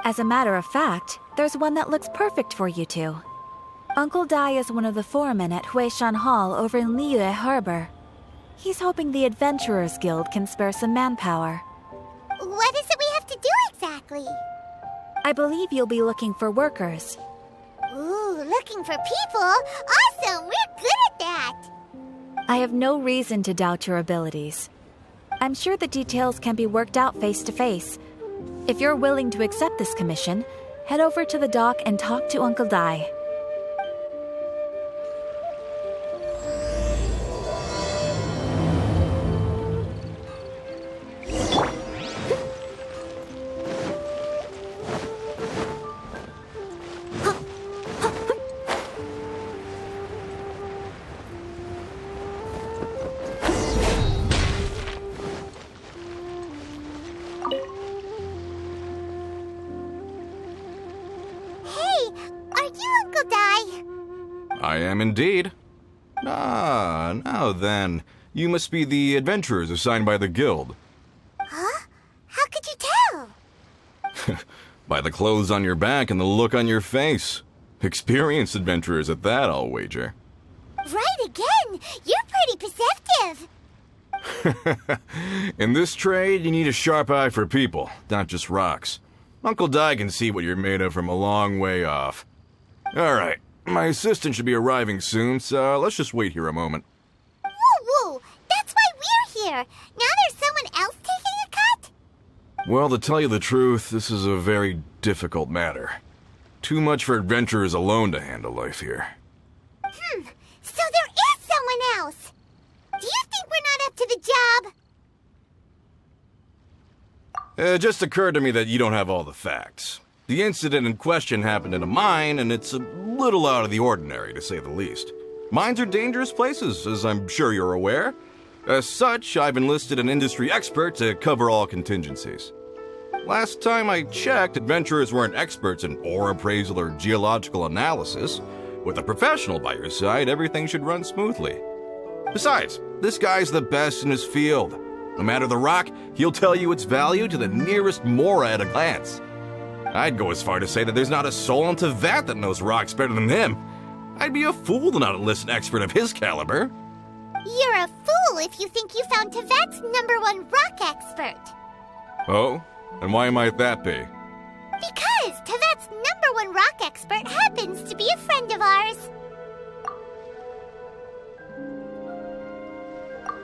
As a matter of fact, there's one that looks perfect for you two. Uncle Dai is one of the foremen at Huishan Hall over in Liyue Harbor. He's hoping the Adventurers Guild can spare some manpower. What is it we have to do exactly? I believe you'll be looking for workers. Ooh, looking for people? Awesome! We're good at that! I have no reason to doubt your abilities. I'm sure the details can be worked out face to face. If you're willing to accept this commission, head over to the dock and talk to Uncle Dai. I am indeed. Now then, you must be the adventurers assigned by the guild. Huh? How could you tell? By the clothes on your back and the look on your face. Experienced adventurers at that, I'll wager. Right again! You're pretty perceptive! In this trade, you need a sharp eye for people, not just rocks. Uncle Dai can see what you're made of from a long way off. Alright, my assistant should be arriving soon, so let's just wait here a moment. Woo-woo! That's why we're here! Now there's someone else taking a cut? Well, to tell you the truth, this is a very difficult matter. Too much for adventurers alone to handle life here. So there is someone else! Do you think we're not up to the job? It just occurred to me that you don't have all the facts. The incident in question happened in a mine, and it's a little out of the ordinary, to say the least. Mines are dangerous places, as I'm sure you're aware. As such, I've enlisted an industry expert to cover all contingencies. Last time I checked, adventurers weren't experts in ore appraisal or geological analysis. With a professional by your side, everything should run smoothly. Besides, this guy's the best in his field. No matter the rock, he'll tell you its value to the nearest mora at a glance. I'd go as far to say that there's not a soul on Tevat that knows rocks better than him. I'd be a fool to not enlist an expert of his caliber. You're a fool if you think you found Tevat's #1 rock expert. Oh? And why might that be? Because Tevat's #1 rock expert happens to be a friend of ours.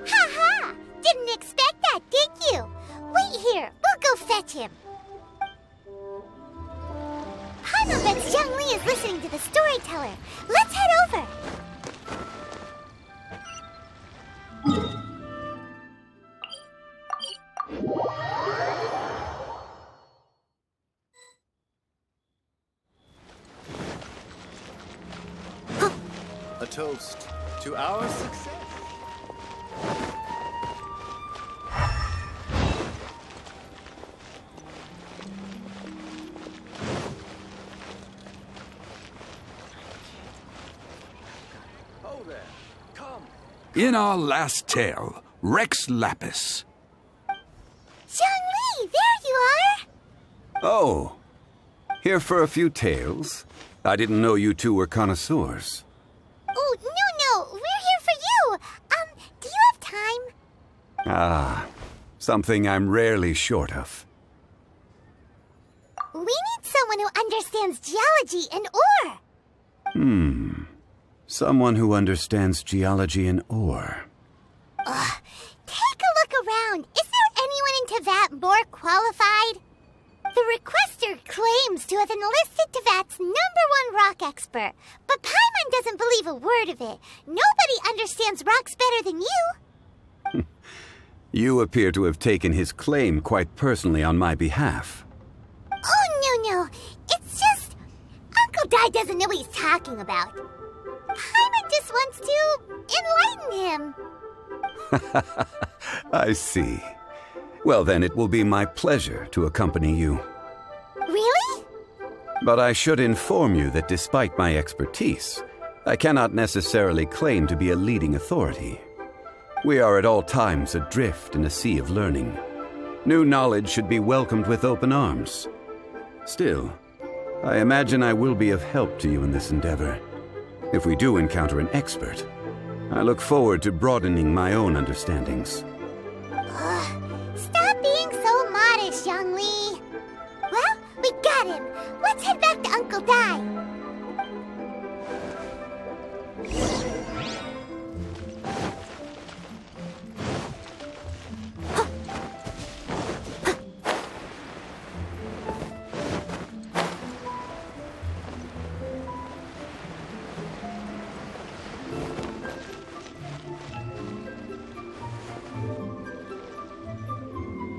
Ha-ha! Didn't expect that, did you? Wait here, we'll go fetch him. Hanobet's Young Lee is listening to the storyteller. Let's head over. A toast to our success. Oh there, come. In our last tale, Rex Lapis. Young Lee, there you are! Oh, here for a few tales? I didn't know you two were connoisseurs. Oh, no, we're here for you. Do you have time? Ah, something I'm rarely short of. We need someone who understands geology and ore. Someone who understands geology and ore. Take a look around. Is there anyone in Tevat more qualified? The requester claims to have enlisted Tevat's #1 rock expert, but doesn't believe a word of it. Nobody understands rocks better than you. You appear to have taken his claim quite personally on my behalf. Oh, no. It's just... Uncle Dai doesn't know what he's talking about. Paimon just wants to enlighten him. I see. Well, then it will be my pleasure to accompany you. Really? But I should inform you that despite my expertise, I cannot necessarily claim to be a leading authority. We are at all times adrift in a sea of learning. New knowledge should be welcomed with open arms. Still, I imagine I will be of help to you in this endeavor. If we do encounter an expert, I look forward to broadening my own understandings. Stop being so modest, Zhongli. Well, we got him. Let's head back to Uncle Dai.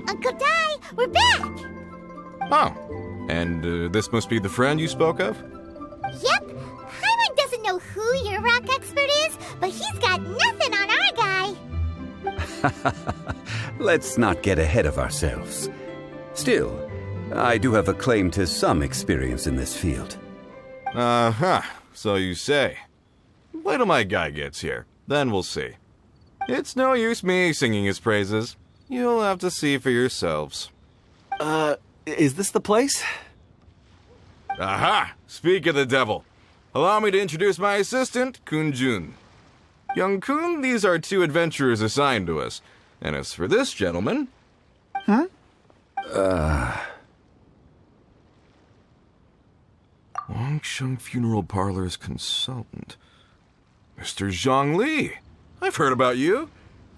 Uncle Dai, we're back! Oh, and this must be the friend you spoke of? Yep. Paimon doesn't know who your rock expert is, but he's got nothing on our guy. Let's not get ahead of ourselves. Still, I do have a claim to some experience in this field. Uh-huh, so you say. Wait till my guy gets here, then we'll see. It's no use me singing his praises. You'll have to see for yourselves. Is this the place? Aha! Speak of the devil. Allow me to introduce my assistant, Kun-jun. Young Kun, these are two adventurers assigned to us. And as for this gentleman... Wangsheng Funeral Parlor's consultant. Mr. Zhang Li. I've heard about you.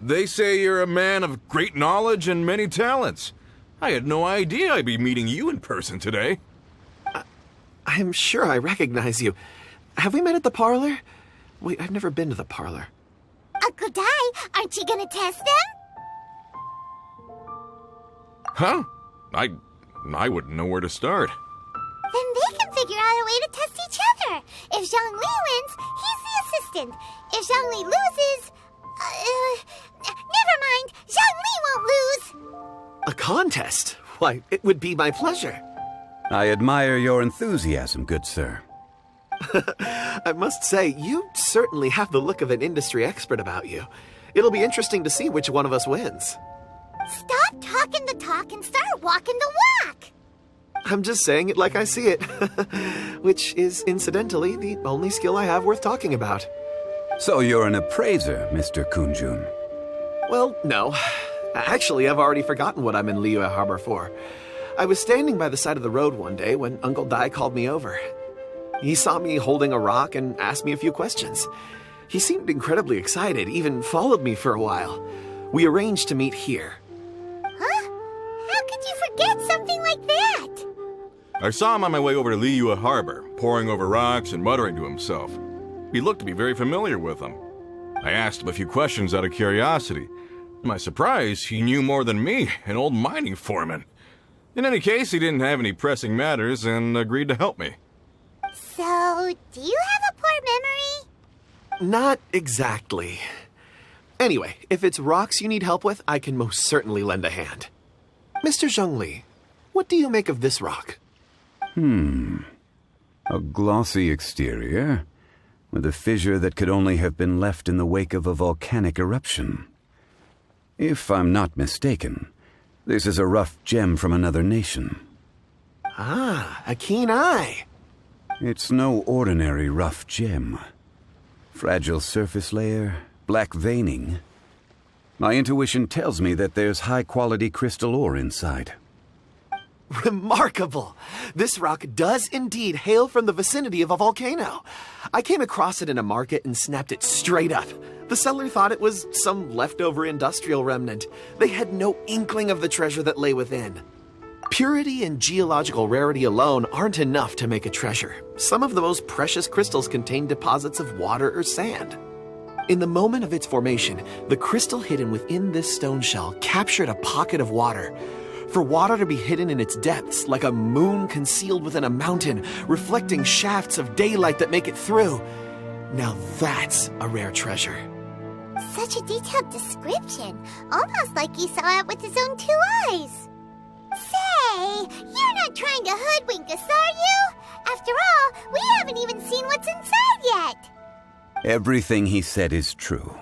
They say you're a man of great knowledge and many talents. I had no idea I'd be meeting you in person today. I'm sure I recognize you. Have we met at the parlor? Wait, I've never been to the parlor. Uncle Dai, aren't you gonna test them? Huh? I wouldn't know where to start. Then they can figure out a way to test each other. If Zhang Li wins, he's the assistant. If Zhang Li loses... never mind. Zhang Li won't lose. A contest? Why, it would be my pleasure. I admire your enthusiasm, good sir. I must say, you certainly have the look of an industry expert about you. It'll be interesting to see which one of us wins. Stop talking the talk and start walking the walk. I'm just saying it like I see it. Which is, incidentally, the only skill I have worth talking about. So you're an appraiser, Mr. Kun-jun. Well, no. Actually, I've already forgotten what I'm in Liyue Harbor for. I was standing by the side of the road one day when Uncle Dai called me over. He saw me holding a rock and asked me a few questions. He seemed incredibly excited, even followed me for a while. We arranged to meet here. Huh? How could you forget something like that? I saw him on my way over to Liyue Harbor, poring over rocks and muttering to himself. He looked to be very familiar with them. I asked him a few questions out of curiosity. To my surprise, he knew more than me, an old mining foreman. In any case, he didn't have any pressing matters and agreed to help me. So, do you have a poor memory? Not exactly. Anyway, if it's rocks you need help with, I can most certainly lend a hand. Mr. Zhongli, what do you make of this rock? A glossy exterior, with a fissure that could only have been left in the wake of a volcanic eruption. If I'm not mistaken, this is a rough gem from another nation. Ah, a keen eye. It's no ordinary rough gem. Fragile surface layer, black veining. My intuition tells me that there's high-quality crystal ore inside. Remarkable! This rock does indeed hail from the vicinity of a volcano. I came across it in a market and snapped it straight up. The seller thought it was some leftover industrial remnant. They had no inkling of the treasure that lay within. Purity and geological rarity alone aren't enough to make a treasure. Some of the most precious crystals contain deposits of water or sand. In the moment of its formation, the crystal hidden within this stone shell captured a pocket of water. For water to be hidden in its depths, like a moon concealed within a mountain, reflecting shafts of daylight that make it through. Now that's a rare treasure. Such a detailed description, almost like he saw it with his own 2 eyes. Say, you're not trying to hoodwink us, are you? After all, we haven't even seen what's inside yet. Everything he said is true.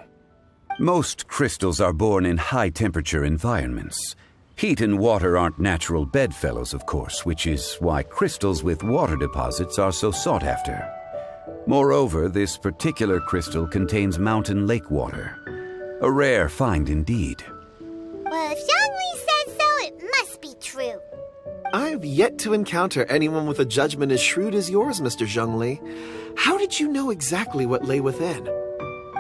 Most crystals are born in high-temperature environments. Heat and water aren't natural bedfellows, of course, which is why crystals with water deposits are so sought after. Moreover, this particular crystal contains mountain lake water. A rare find indeed. Well, if Zhongli says so, it must be true. I've yet to encounter anyone with a judgment as shrewd as yours, Mr. Zhongli. How did you know exactly what lay within?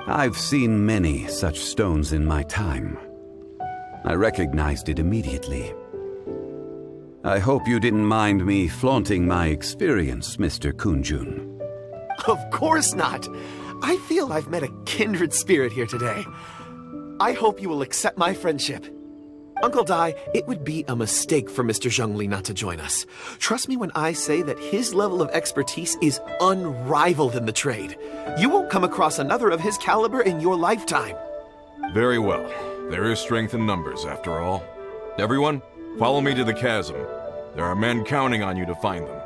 I've seen many such stones in my time. I recognized it immediately. I hope you didn't mind me flaunting my experience, Mr. Kunjun. Of course not. I feel I've met a kindred spirit here today. I hope you will accept my friendship. Uncle Dai, it would be a mistake for Mr. Zhongli not to join us. Trust me when I say that his level of expertise is unrivaled in the trade. You won't come across another of his caliber in your lifetime. Very well. There is strength in numbers, after all. Everyone, follow me to the chasm. There are men counting on you to find them.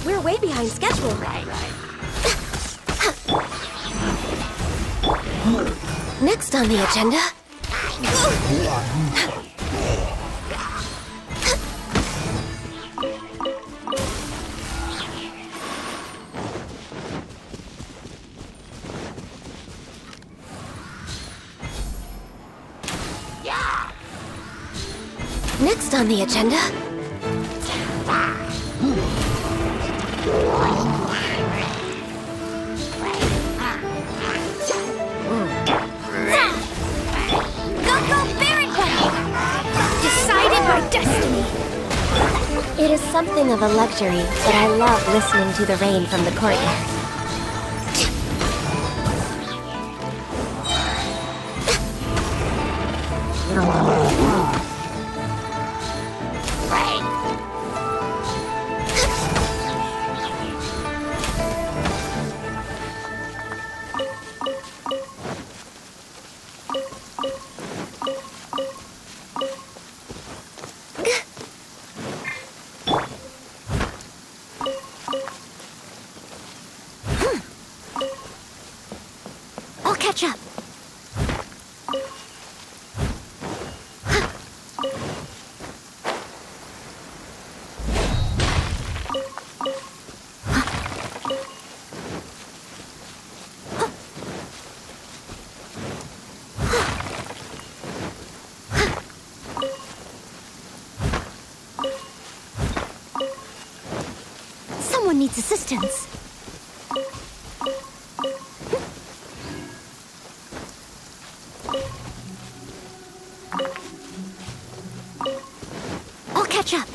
We're way behind schedule. Next on the agenda. Next on the agenda. It is something of a luxury, but I love listening to the rain from the courtyard. I'll catch up. Someone needs assistance. I'll catch up.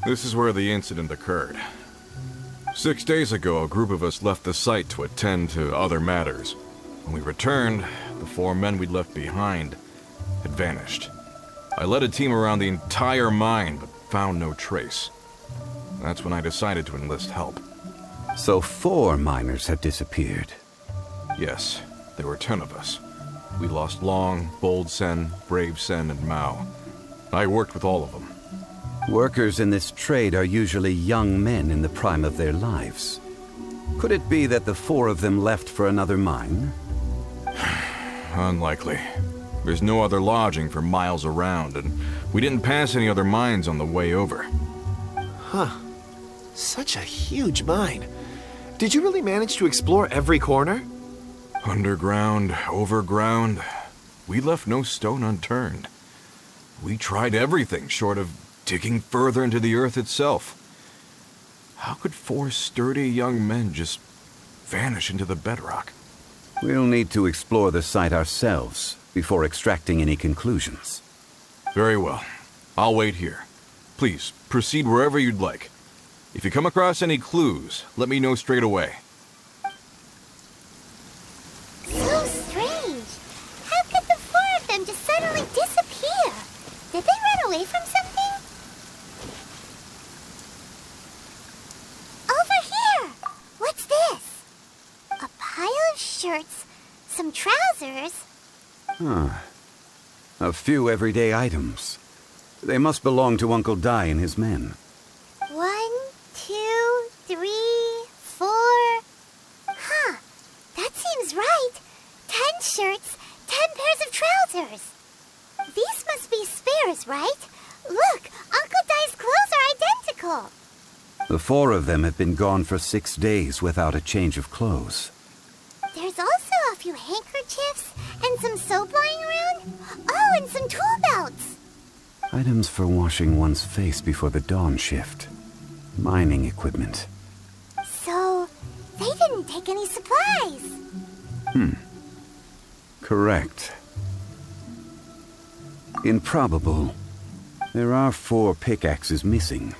This is where the incident occurred. 6 days ago, a group of us left the site to attend to other matters. When we returned, the 4 men we'd left behind had vanished. I led a team around the entire mine, but found no trace. That's when I decided to enlist help. So 4 miners had disappeared. Yes, there were 10 of us. We lost Long, Bold Sen, Brave Sen, and Mao. I worked with all of them. Workers in this trade are usually young men in the prime of their lives. Could it be that the 4 of them left for another mine? Unlikely. There's no other lodging for miles around, and we didn't pass any other mines on the way over. Huh. Such a huge mine. Did you really manage to explore every corner? Underground, overground, we left no stone unturned. We tried everything short of digging further into the earth itself. How could 4 sturdy young men just vanish into the bedrock? We'll need to explore the site ourselves before extracting any conclusions. Very well. I'll wait here. Please, proceed wherever you'd like. If you come across any clues, let me know straight away. So strange. How could the 4 of them just suddenly disappear? Did they run away from something? Over here! What's this? A pile of shirts, some trousers. A few everyday items. They must belong to Uncle Dai and his men. 1, 2, 3, 4. Huh. That seems right. 10 shirts, 10 pairs of trousers. These must be spares, right? Look, Uncle Dai's clothes are identical. The 4 of them have been gone for 6 days without a change of clothes. There's also a few handkerchiefs and some soap lying around. Oh, and some tool belts. Items for washing one's face before the dawn shift. Mining equipment. So, they didn't take any supplies. Correct. Improbable. There are 4 pickaxes missing.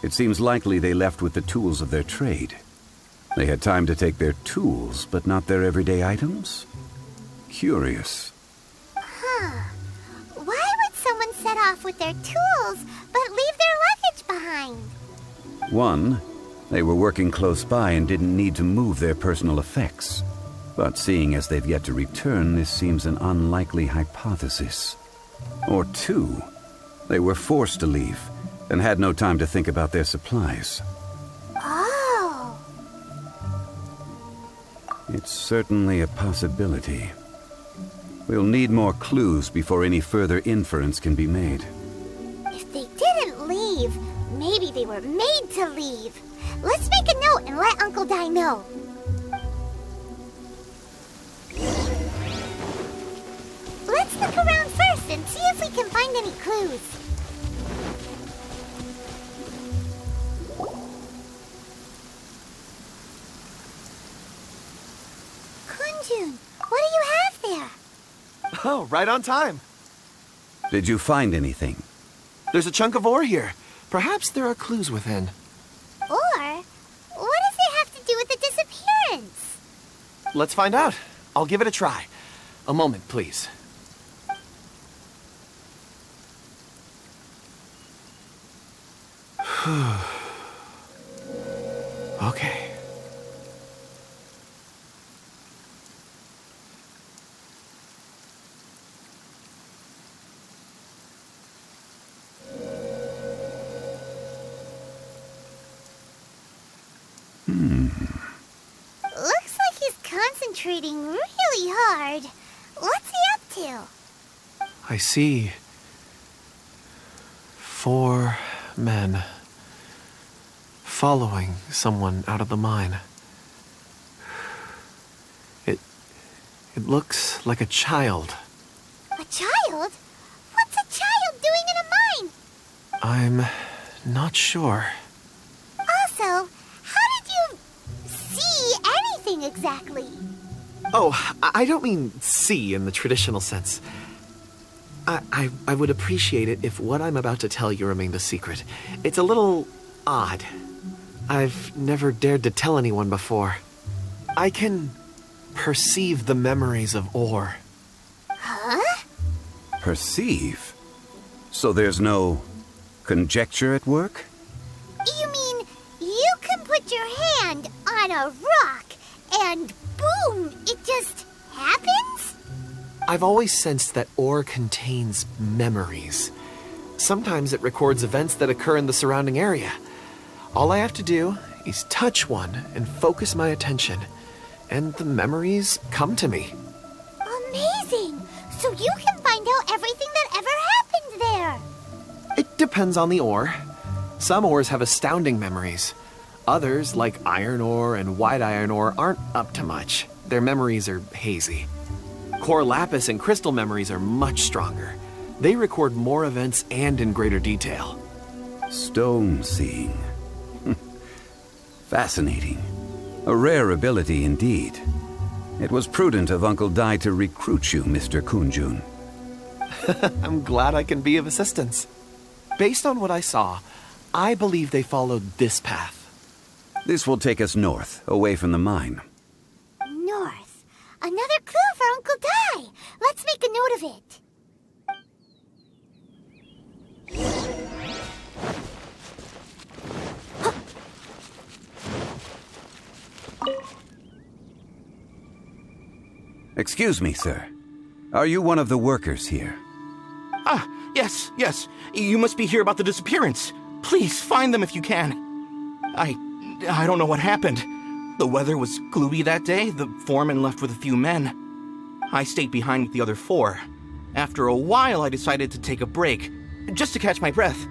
It seems likely they left with the tools of their trade. They had time to take their tools, but not their everyday items? Curious. Huh. Why would someone set off with their tools, but leave their luggage behind? 1, they were working close by and didn't need to move their personal effects. But seeing as they've yet to return, this seems an unlikely hypothesis. Or 2, they were forced to leave and had no time to think about their supplies. Oh. It's certainly a possibility. We'll need more clues before any further inference can be made. If they didn't leave, maybe they were made to leave. Let's make a note and let Uncle Dai know. Let's look around first and see if we can find any clues. Kunjun, what do you have there? Oh, right on time. Did you find anything? There's a chunk of ore here. Perhaps there are clues within. Or, what does it have to do with the disappearance? Let's find out. I'll give it a try. A moment, please. Okay. Looks like he's concentrating really hard. What's he up to? I see 4 men following someone out of the mine. It looks like a child. A child? What's a child doing in a mine? I'm not sure. Also, how did you see anything exactly? Oh, I don't mean see in the traditional sense. I would appreciate it if what I'm about to tell you remained a secret. It's a little odd. I've never dared to tell anyone before. I can perceive the memories of Or. Huh? Perceive? So there's no conjecture at work? You mean you can put your hand on a rock and boom, it just happens? I've always sensed that Or contains memories. Sometimes it records events that occur in the surrounding area. All I have to do is touch one and focus my attention, and the memories come to me. Amazing! So you can find out everything that ever happened there. It depends on the ore. Some ores have astounding memories. Others, like iron ore and white iron ore, aren't up to much. Their memories are hazy. Core lapis and crystal memories are much stronger. They record more events and in greater detail. Stone seeing. Fascinating. A rare ability indeed. It was prudent of Uncle Dai to recruit you, Mr. Kunjun. I'm glad I can be of assistance. Based on what I saw, I believe they followed this path. This will take us north, away from the mine. North. Another clue for Uncle Dai. Let's make a note of it. Excuse me, sir. Are you one of the workers here? Ah, yes. You must be here about the disappearance. Please, find them if you can. I don't know what happened. The weather was gloomy that day. The foreman left with a few men. I stayed behind with the other 4. After a while, I decided to take a break, just to catch my breath.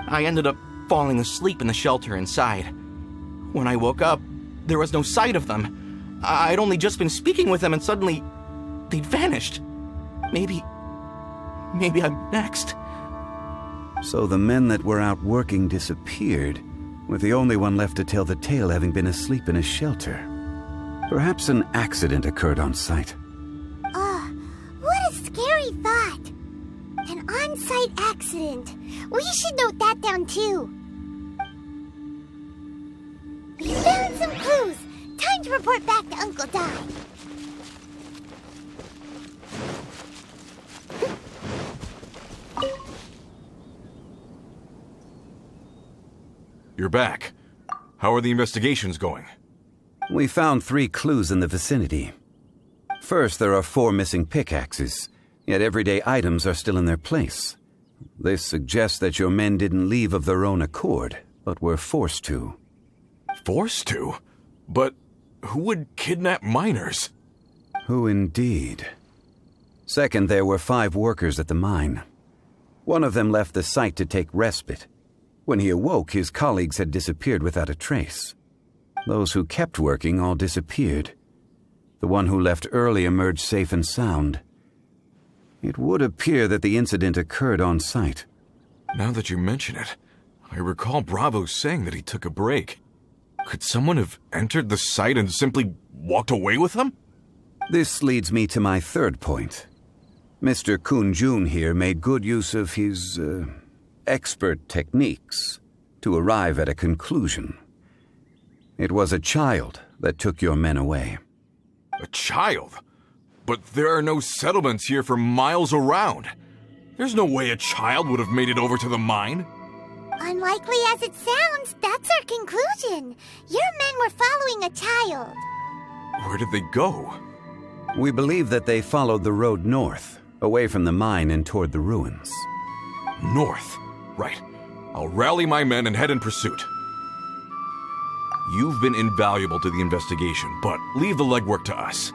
I ended up falling asleep in the shelter inside. When I woke up, there was no sight of them. I'd only just been speaking with them and suddenly they'd vanished. Maybe I'm next. So the men that were out working disappeared, with the only one left to tell the tale having been asleep in a shelter. Perhaps an accident occurred on site. What a scary thought. An on-site accident. We should note that down too. We found some clues. Time to report back to Uncle Dai. You're back. How are the investigations going? We found 3 clues in the vicinity. First, there are 4 missing pickaxes, yet everyday items are still in their place. This suggests that your men didn't leave of their own accord, but were forced to. Forced to? But who would kidnap miners? Who indeed? Second, there were 5 workers at the mine. One of them left the site to take respite. When he awoke, his colleagues had disappeared without a trace. Those who kept working all disappeared. The one who left early emerged safe and sound. It would appear that the incident occurred on site. Now that you mention it, I recall Bravo saying that he took a break. Could someone have entered the site and simply walked away with them? This leads me to my third point. Mr. Kunjun here made good use of his, expert techniques to arrive at a conclusion. It was a child that took your men away. A child? But there are no settlements here for miles around. There's no way a child would have made it over to the mine. Unlikely as it sounds, that's our conclusion. Your men were following a child. Where did they go? We believe that they followed the road north, away from the mine and toward the ruins. North? Right. I'll rally my men and head in pursuit. You've been invaluable to the investigation, but leave the legwork to us.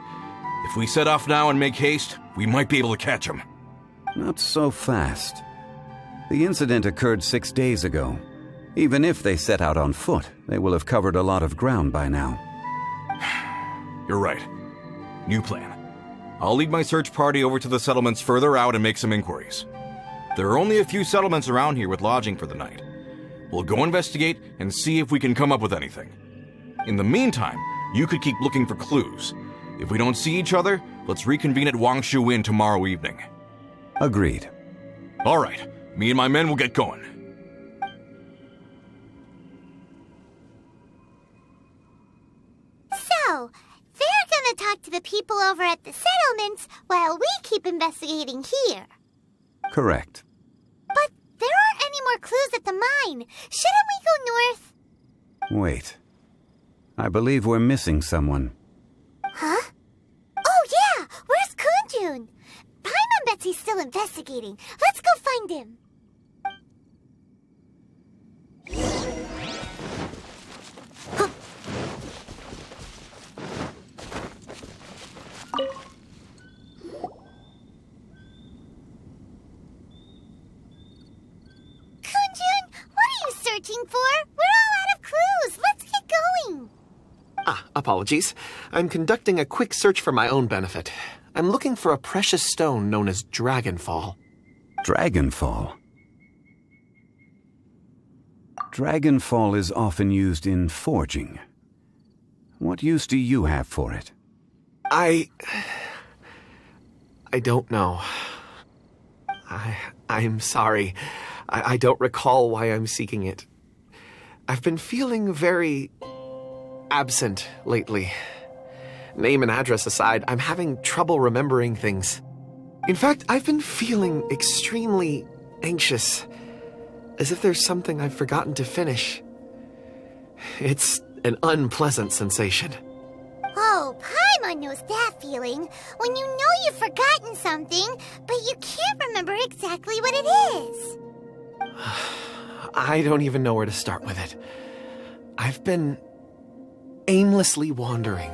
If we set off now and make haste, we might be able to catch them. Not so fast. The incident occurred 6 days ago. Even if they set out on foot, they will have covered a lot of ground by now. You're right. New plan. I'll lead my search party over to the settlements further out and make some inquiries. There are only a few settlements around here with lodging for the night. We'll go investigate and see if we can come up with anything. In the meantime, you could keep looking for clues. If we don't see each other, let's reconvene at Wangshu Inn tomorrow evening. Agreed. All right, me and my men will get going. So, they're gonna talk to the people over at the settlements while we keep investigating here. Correct. But there aren't any more clues at the mine. Shouldn't we go north? Wait. I believe we're missing someone. Huh? Oh yeah! Where's Kunjun? Paimon bets he's still investigating. Let's go find him. Huh. Kunjun, what are you searching for? We're all out of clues. Let's get going. Apologies. I'm conducting a quick search for my own benefit. I'm looking for a precious stone known as Dragonfall. Dragonfall? Dragonfall is often used in forging. What use do you have for it? I don't know. I'm sorry. I don't recall why I'm seeking it. I've been feeling very absent lately. Name and address aside, I'm having trouble remembering things. In fact, I've been feeling extremely anxious, as if there's something I've forgotten to finish. It's an unpleasant sensation. Oh, Paimon knows that feeling. When you know you've forgotten something, but you can't remember exactly what it is. I don't even know where to start with it. I've been aimlessly wandering.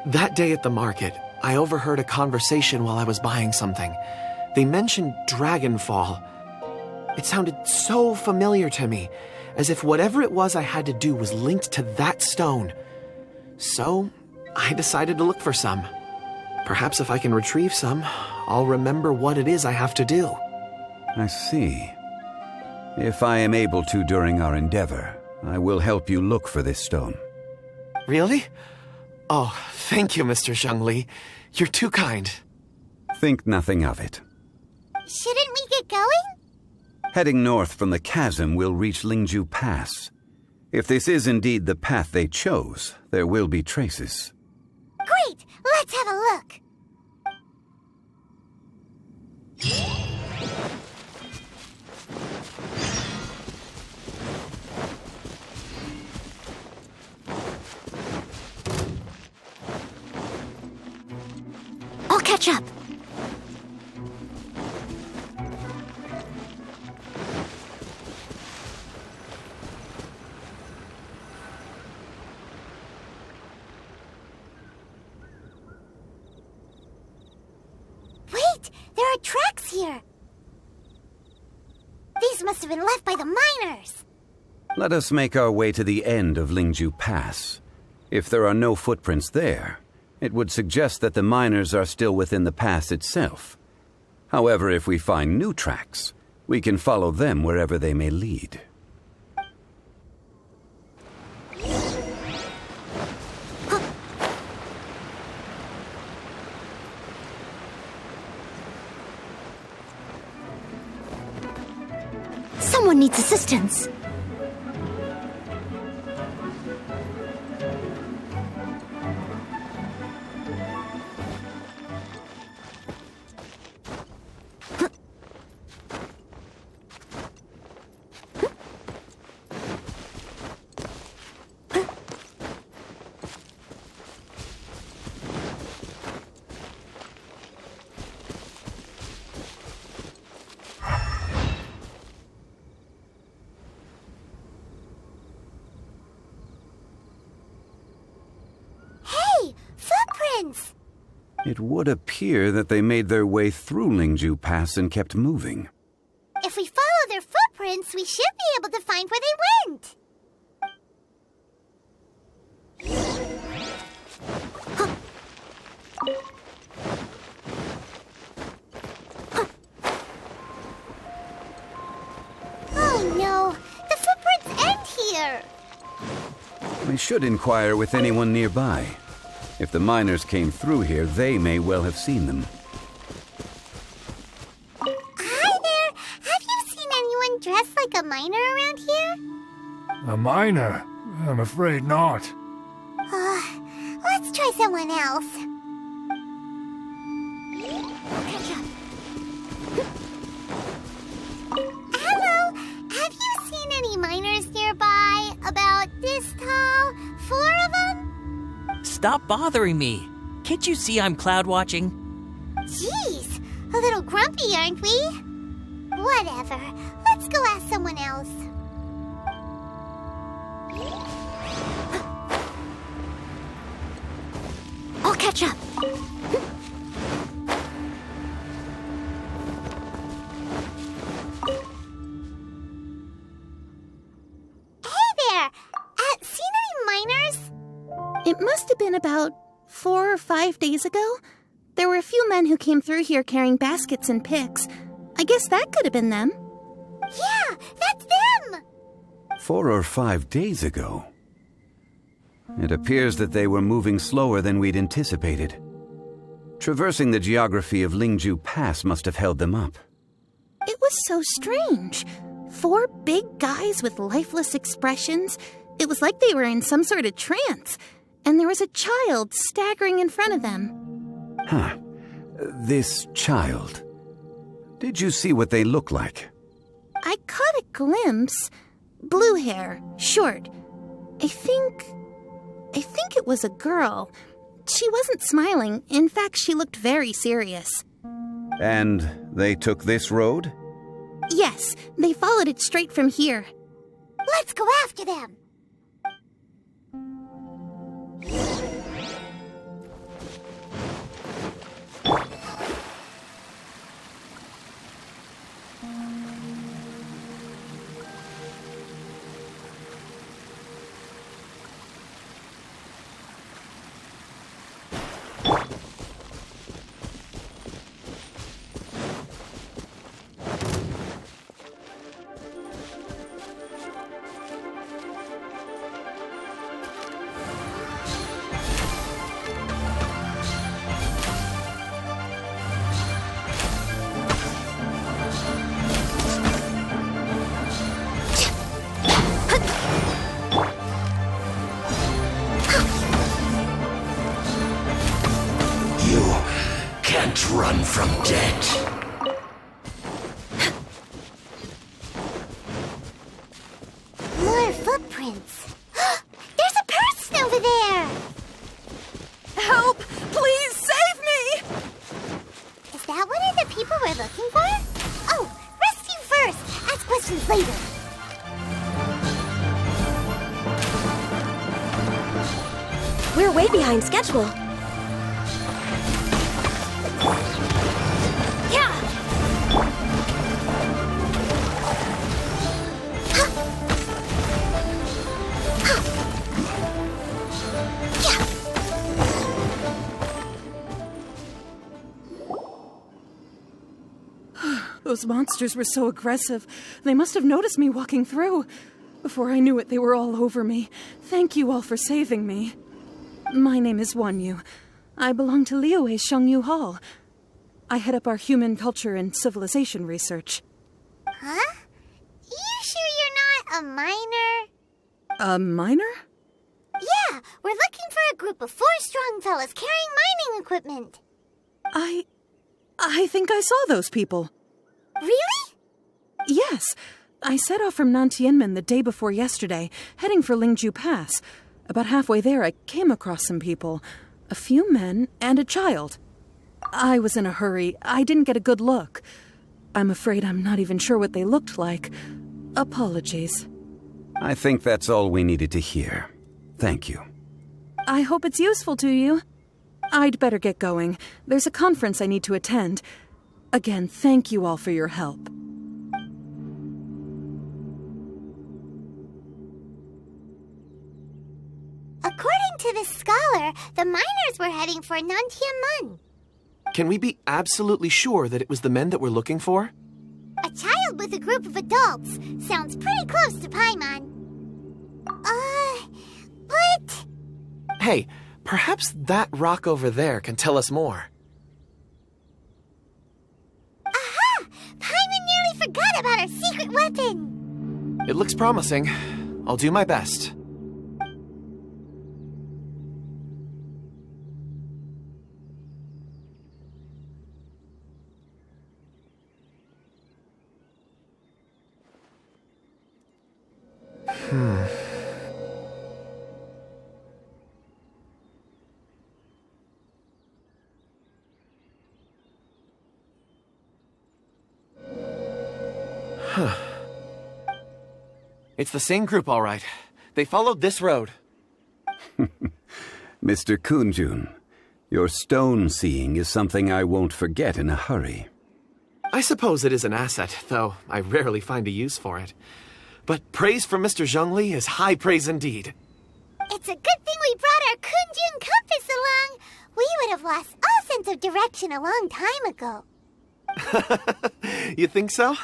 That day at the market, I overheard a conversation while I was buying something. They mentioned Dragonfall. It sounded so familiar to me, as if whatever it was I had to do was linked to that stone. So, I decided to look for some. Perhaps if I can retrieve some, I'll remember what it is I have to do. I see. If I am able to during our endeavor, I will help you look for this stone. Really? Oh, thank you, Mr. Zhengli. You're too kind. Think nothing of it. Shouldn't we get going? Heading north from the chasm, we'll reach Lingju Pass. If this is indeed the path they chose, there will be traces. Great! Let's have a look. I'll catch up. Wait, there are tracks here. These must have been left by the miners. Let us make our way to the end of Lingju Pass. If there are no footprints there, it would suggest that the miners are still within the pass itself. However, if we find new tracks, we can follow them wherever they may lead. Someone needs assistance. Footprints! It would appear that they made their way through Lingju Pass and kept moving. If we follow their footprints, we should be able to find where they went. Oh no, the footprints end here. We should inquire with anyone nearby. If the miners came through here, they may well have seen them. a miner around here? A miner? I'm afraid not. Let's try someone else. Hello, have you seen any miners nearby? About this tall? 4 of them? Stop bothering me. Can't you see I'm cloud watching? Jeez, a little grumpy, aren't we? Whatever. Let's go ask someone else. I'll catch up. Hey there! Seen any miners? It must have been about 4 or 5 days ago. There were a few men who came through here carrying baskets and picks. I guess that could have been them. Yeah, that's them! 4 or 5 days ago. It appears that they were moving slower than we'd anticipated. Traversing the geography of Lingju Pass must have held them up. It was so strange. 4 big guys with lifeless expressions. It was like they were in some sort of trance. And there was a child staggering in front of them. Huh. This child. Did you see what they look like? I caught a glimpse. Blue hair, short. I think it was a girl. She wasn't smiling. In fact, she looked very serious. And they took this road? Yes, they followed it straight from here. Let's go after them! Can't run from death. More footprints. There's a person over there! Help! Please save me! Is that one of the people we're looking for? Oh, rescue first! Ask questions later. We're way behind schedule. Those monsters were so aggressive. They must have noticed me walking through. Before I knew it, they were all over me. Thank you all for saving me. My name is Wanyu. I belong to Liyue's Shengyu Hall. I head up our human culture and civilization research. Huh? You sure you're not a miner? A miner? Yeah, we're looking for a group of 4 strong fellas carrying mining equipment. I think I saw those people. Really? Yes. I set off from Nantianmen the day before yesterday, heading for Lingju Pass. About halfway there, I came across some people. A few men and a child. I was in a hurry. I didn't get a good look. I'm afraid I'm not even sure what they looked like. Apologies. I think that's all we needed to hear. Thank you. I hope it's useful to you. I'd better get going. There's a conference I need to attend. Again, thank you all for your help. According to this scholar, the miners were heading for Nantianmen. Can we be absolutely sure that it was the men that we're looking for? A child with a group of adults. Sounds pretty close to Paimon. But... Hey, perhaps that rock over there can tell us more. Aha! Paimon nearly forgot about our secret weapon! It looks promising. I'll do my best. It's the same group, all right. They followed this road. Mr. Kunjun, your stone seeing is something I won't forget in a hurry. I suppose it is an asset, though I rarely find a use for it. But praise from Mr. Zhongli is high praise indeed. It's a good thing we brought our Kunjun compass along. We would have lost all sense of direction a long time ago. You think so?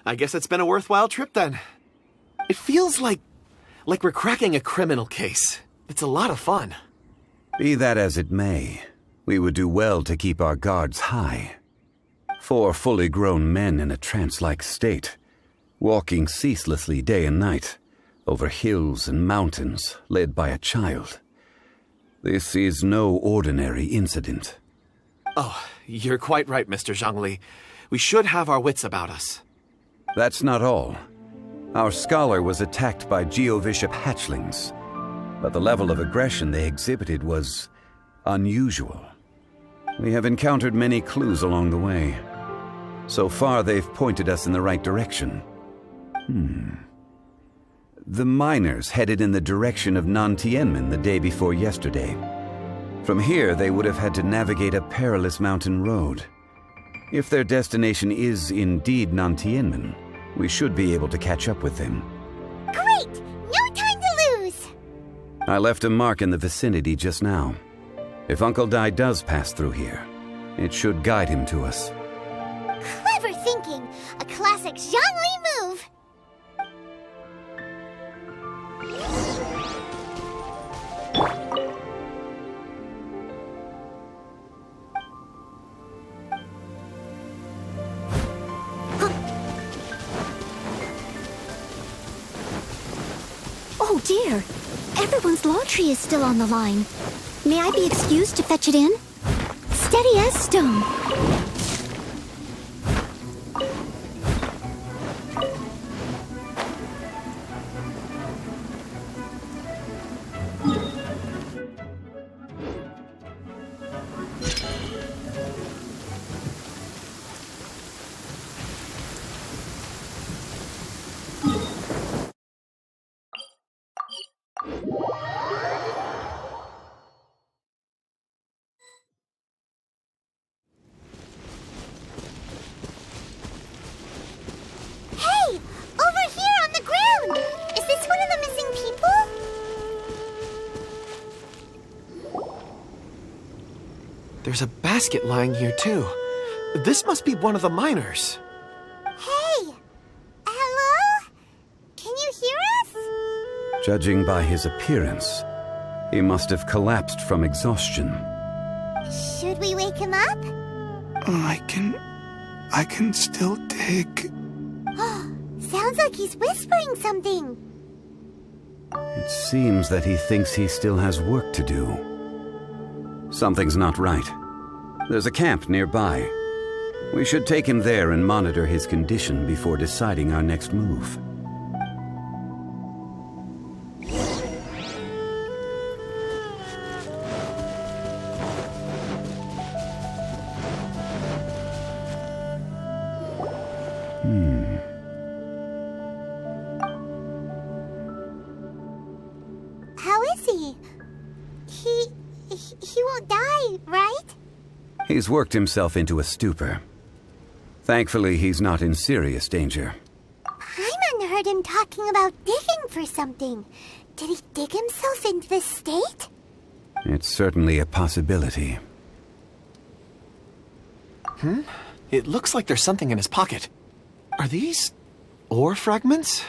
I guess it's been a worthwhile trip then. It feels like we're cracking a criminal case. It's a lot of fun. Be that as it may, we would do well to keep our guards high. 4 fully grown men in a trance-like state, walking ceaselessly day and night, over hills and mountains, led by a child. This is no ordinary incident. Oh, you're quite right, Mr. Zhongli. We should have our wits about us. That's not all. Our scholar was attacked by Geovishap hatchlings, but the level of aggression they exhibited was unusual. We have encountered many clues along the way. So far, they've pointed us in the right direction. The miners headed in the direction of Nantianmen the day before yesterday. From here, they would have had to navigate a perilous mountain road. If their destination is indeed Nantianmen, we should be able to catch up with them. Great! No time to lose! I left a mark in the vicinity just now. If Uncle Dai does pass through here, it should guide him to us. Clever thinking! A classic Zhongli move! Oh dear! Everyone's laundry is still on the line. May I be excused to fetch it in? Steady as stone. There's a basket lying here, too. This must be one of the miners. Hey! Hello? Can you hear us? Judging by his appearance, he must have collapsed from exhaustion. Should we wake him up? I can still dig. Sounds like he's whispering something. It seems that he thinks he still has work to do. Something's not right. There's a camp nearby. We should take him there and monitor his condition before deciding our next move. How is he? He won't die, right? He's worked himself into a stupor. Thankfully, he's not in serious danger. Paimon heard him talking about digging for something. Did he dig himself into this state? It's certainly a possibility. It looks like there's something in his pocket. Are these ore fragments?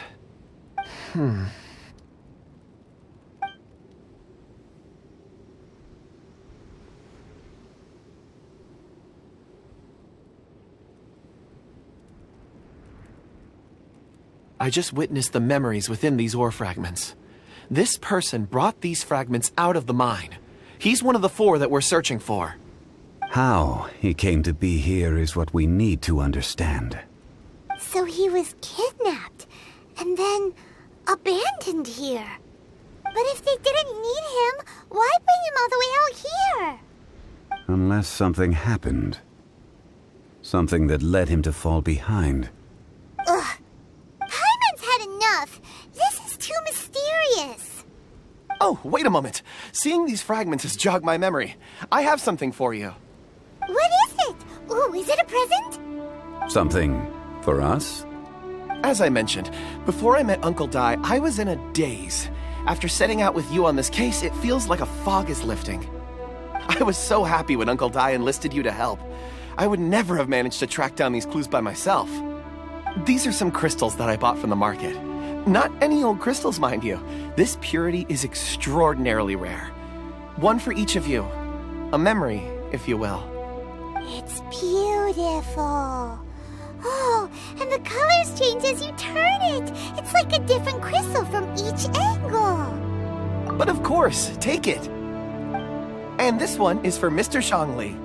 I just witnessed the memories within these ore fragments. This person brought these fragments out of the mine. He's one of the 4 that we're searching for. How he came to be here is what we need to understand. So he was kidnapped and then abandoned here. But if they didn't need him, why bring him all the way out here? Unless something happened. Something that led him to fall behind. Ugh. Paimon's had enough. This is too mysterious. Oh, wait a moment. Seeing these fragments has jogged my memory. I have something for you. What is it? Ooh, is it a present? Something for us? As I mentioned, before I met Uncle Dai, I was in a daze. After setting out with you on this case, it feels like a fog is lifting. I was so happy when Uncle Dai enlisted you to help. I would never have managed to track down these clues by myself. These are some crystals that I bought from the market. Not any old crystals, mind you. This purity is extraordinarily rare. One for each of you. A memory, if you will. It's beautiful. Oh, and the colors change as you turn it. It's like a different crystal from each angle. But of course, take it. And this one is for Mr. Shangli.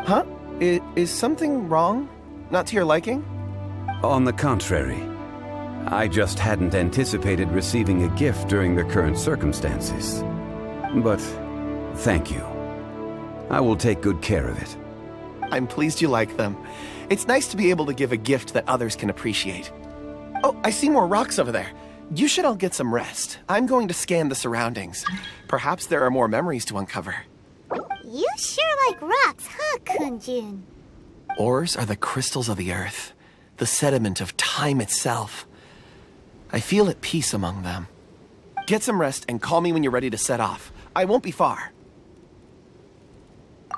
Huh? Is something wrong? Not to your liking? On the contrary. I just hadn't anticipated receiving a gift during the current circumstances. But thank you. I will take good care of it. I'm pleased you like them. It's nice to be able to give a gift that others can appreciate. Oh, I see more rocks over there. You should all get some rest. I'm going to scan the surroundings. Perhaps there are more memories to uncover. You sure like rocks, huh, Kunjun? Ores are the crystals of the earth, the sediment of time itself. I feel at peace among them. Get some rest and call me when you're ready to set off. I won't be far.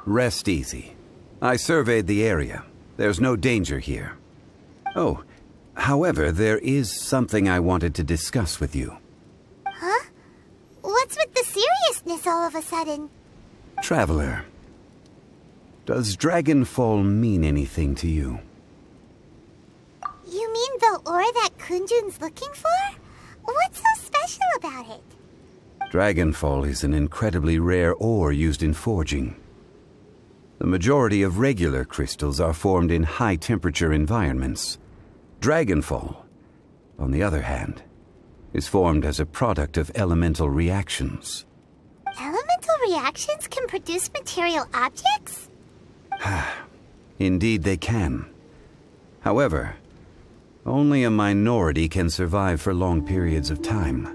Rest easy. I surveyed the area. There's no danger here. Oh, however, there is something I wanted to discuss with you. Huh? What's with the seriousness all of a sudden? Traveler, does Dragonfall mean anything to you? You mean the ore that Kunjun's looking for? What's so special about it? Dragonfall is an incredibly rare ore used in forging. The majority of regular crystals are formed in high-temperature environments. Dragonfall, on the other hand, is formed as a product of elemental reactions. Elemental reactions can produce material objects? Indeed they can. However, only a minority can survive for long periods of time.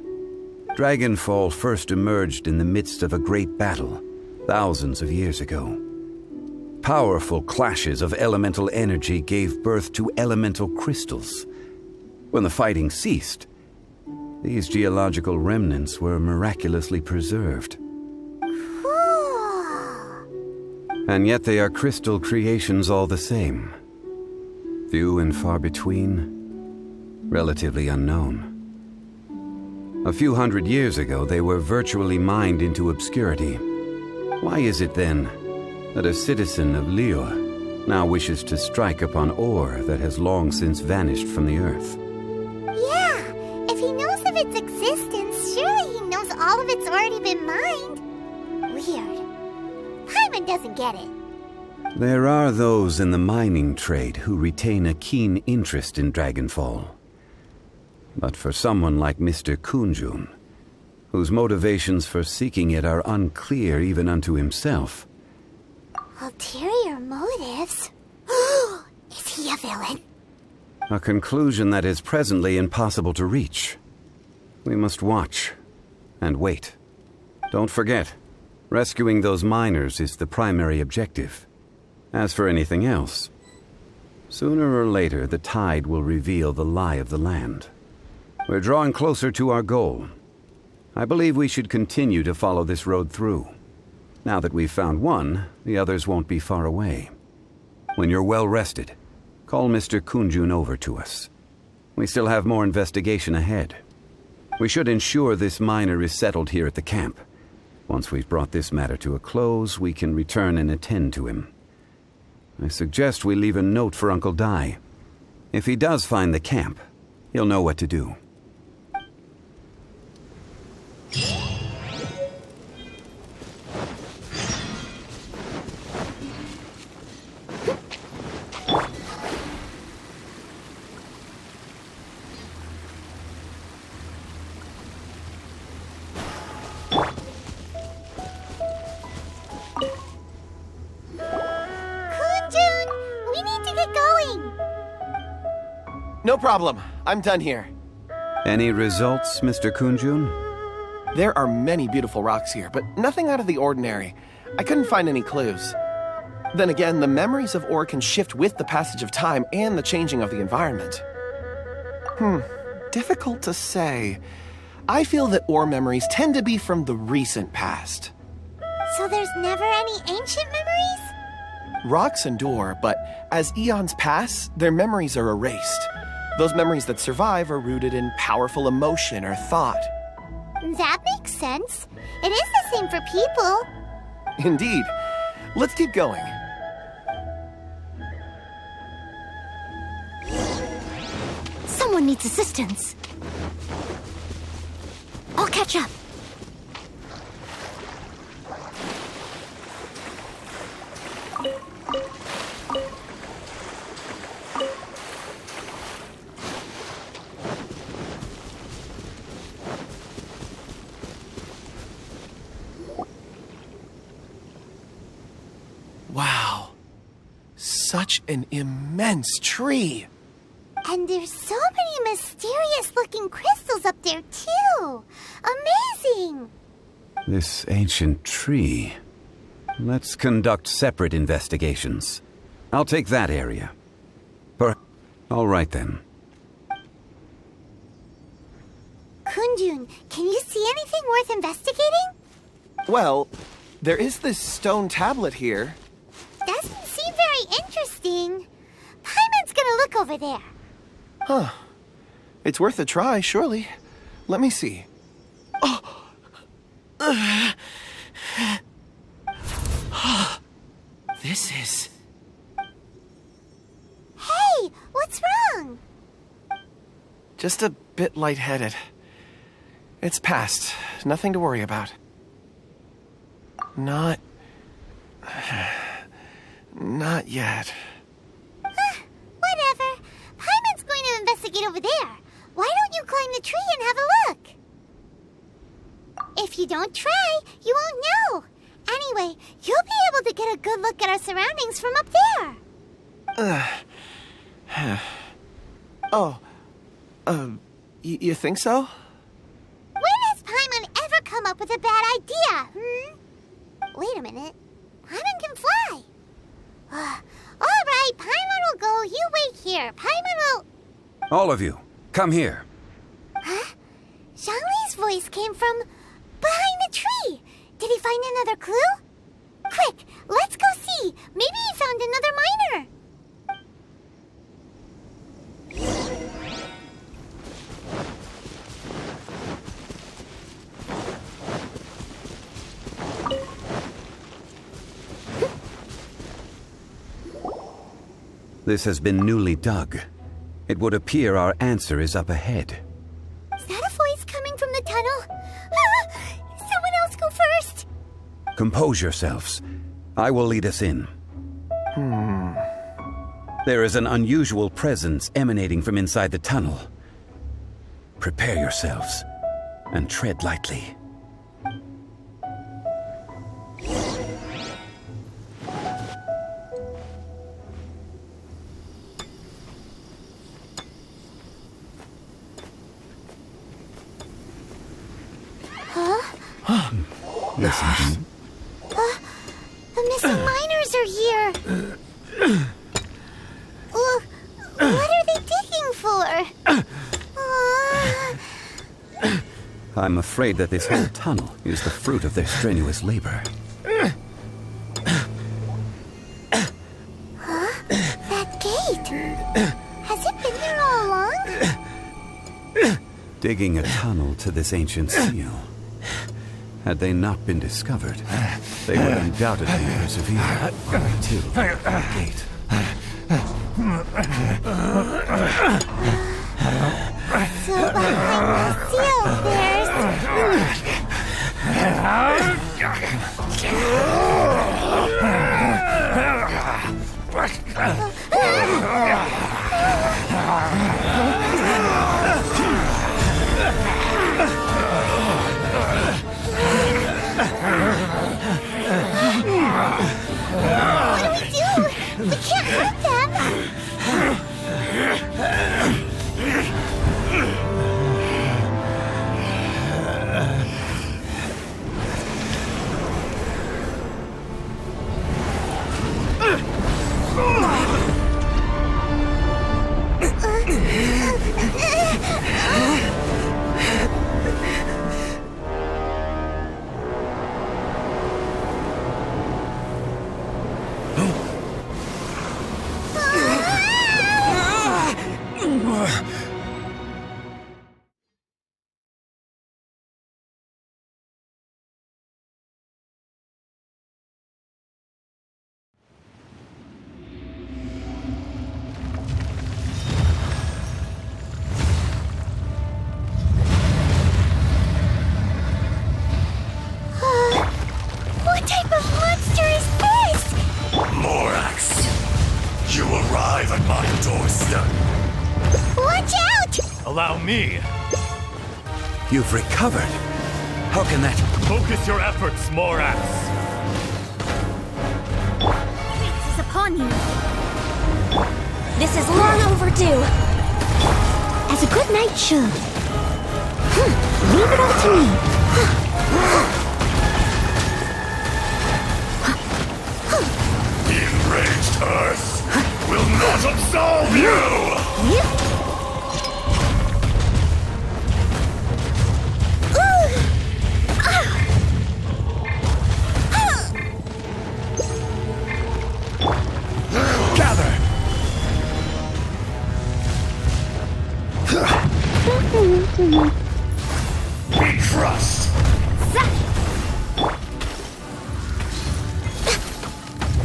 Dragonfall first emerged in the midst of a great battle, thousands of years ago. Powerful clashes of elemental energy gave birth to elemental crystals. When the fighting ceased, these geological remnants were miraculously preserved. And yet they are crystal creations all the same. Few and far between, relatively unknown. A few hundred years ago, they were virtually mined into obscurity. Why is it then that a citizen of Liyue now wishes to strike upon ore that has long since vanished from the earth? Yeah, if he knows of its existence, surely he knows all of it's already been mined. Weird. Paimon doesn't get it. There are those in the mining trade who retain a keen interest in Dragonfall. But for someone like Mr. Kunjun, whose motivations for seeking it are unclear even unto himself. Ulterior motives? Is he a villain? A conclusion that is presently impossible to reach. We must watch and wait. Don't forget, rescuing those miners is the primary objective. As for anything else, sooner or later the tide will reveal the lie of the land. We're drawing closer to our goal. I believe we should continue to follow this road through. Now that we've found one, the others won't be far away. When you're well rested, call Mr. Kunjun over to us. We still have more investigation ahead. We should ensure this miner is settled here at the camp. Once we've brought this matter to a close, we can return and attend to him. I suggest we leave a note for Uncle Dai. If he does find the camp, he'll know what to do. No problem. I'm done here. Any results, Mr. Kunjun? There are many beautiful rocks here, but nothing out of the ordinary. I couldn't find any clues. Then again, the memories of ore can shift with the passage of time and the changing of the environment. Difficult to say. I feel that ore memories tend to be from the recent past. So there's never any ancient memories? Rocks endure, but as eons pass, their memories are erased. Those memories that survive are rooted in powerful emotion or thought. That makes sense. It is the same for people. Indeed. Let's keep going. Someone needs assistance. I'll catch up. Wow. Such an immense tree. And there's so many mysterious-looking crystals up there, too. Amazing! This ancient tree. Let's conduct separate investigations. I'll take that area. All right, then. Kunjun, can you see anything worth investigating? Well, there is this stone tablet here. Doesn't seem very interesting. Paimon's gonna look over there. Huh. It's worth a try, surely. Let me see. Oh! This is... Hey, what's wrong? just a bit lightheaded. It's past. Nothing to worry about. Not yet. Whatever. Paimon's going to investigate over there. Why don't you climb the tree and have a look? If you don't try, you won't know. Anyway, you'll be able to get a good look at our surroundings from up there. You think so? When has Paimon ever come up with a bad idea, Wait a minute. Paimon can fly. All right, Paimon will go. You wait here. Paimon will... All of you, come here. Huh? Zhongli's voice came from behind the tree. Did he find another clue? Quick, let's go see. Maybe he found another miner. This has been newly dug. It would appear our answer is up ahead. Is that a voice coming from the tunnel? Someone else go first. Compose yourselves. I will lead us in. There is an unusual presence emanating from inside the tunnel. Prepare yourselves and tread lightly. Listen. The missing miners are here. What are they digging for? I'm afraid that this whole tunnel is the fruit of their strenuous labor. That gate. Has it been there all along? Digging a tunnel to this ancient seal. Had they not been discovered, they would undoubtedly persevere to the gate. So behind the seal bears. What do we do? We can't hurt them. What type of monster is this? Morax, you arrive at my doorstep. Watch out! Allow me. You've recovered. How can that... Focus your efforts, Morax. Fate is upon you. This is long overdue. As a good knight should. Leave it all to me. The enraged Earth will not absolve you! Gather! Be crushed!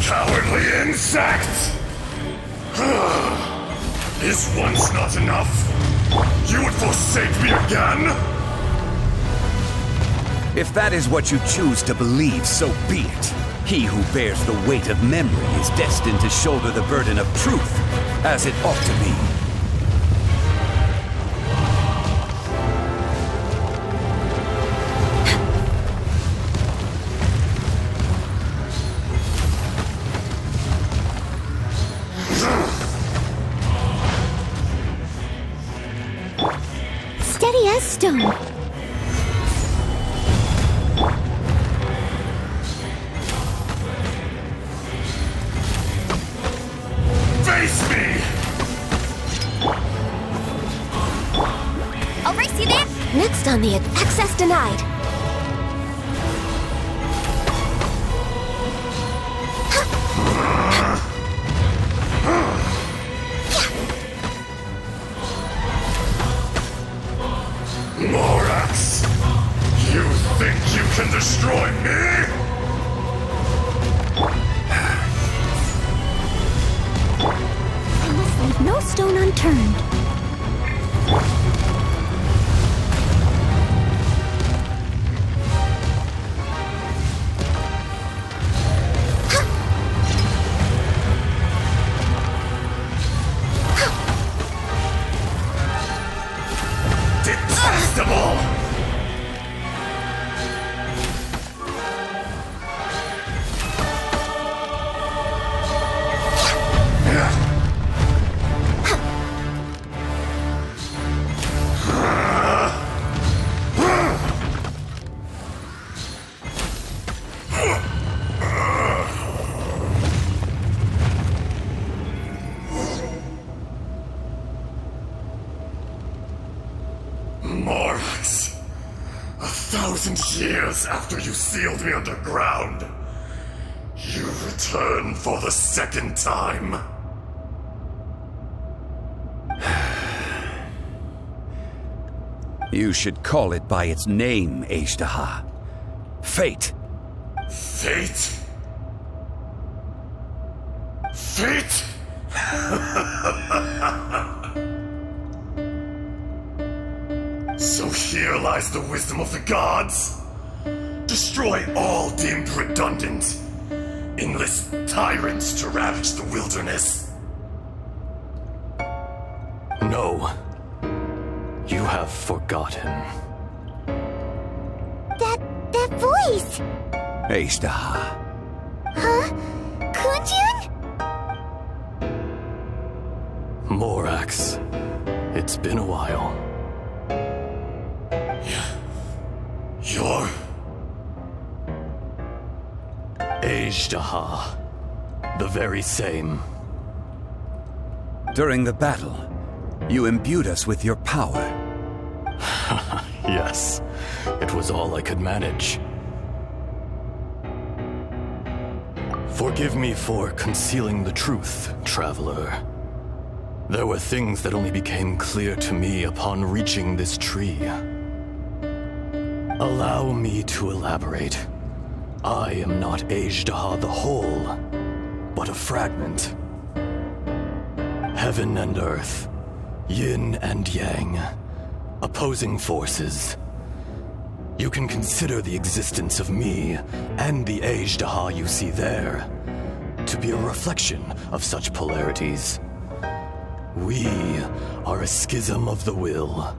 Cowardly insect! Is once not enough? You would forsake me again? If that is what you choose to believe, so be it. He who bears the weight of memory is destined to shoulder the burden of truth, as it ought to be. Steady as stone. Face me! I'll race you there. Next on the access denied. Morax! You think you can destroy me? I must leave no stone unturned. Detestable! Morax, 1,000 years after you sealed me underground, you return for the second time. You should call it by its name, Ashtaha. Fate. Fate? Fate? So here lies the wisdom of the gods. Destroy all deemed redundant. Enlist tyrants to ravage the wilderness. No. You have forgotten. That voice! Ashtaha. Huh? Kunjun? Morax. It's been a while. You're... Ashtaha. The very same. During the battle, you imbued us with your power. Yes. It was all I could manage. Forgive me for concealing the truth, traveler. There were things that only became clear to me upon reaching this tree. Allow me to elaborate. I am not Ashtaha the whole, but a fragment. Heaven and earth, yin and yang, opposing forces. You can consider the existence of me and the Ashtaha you see there to be a reflection of such polarities. We are a schism of the will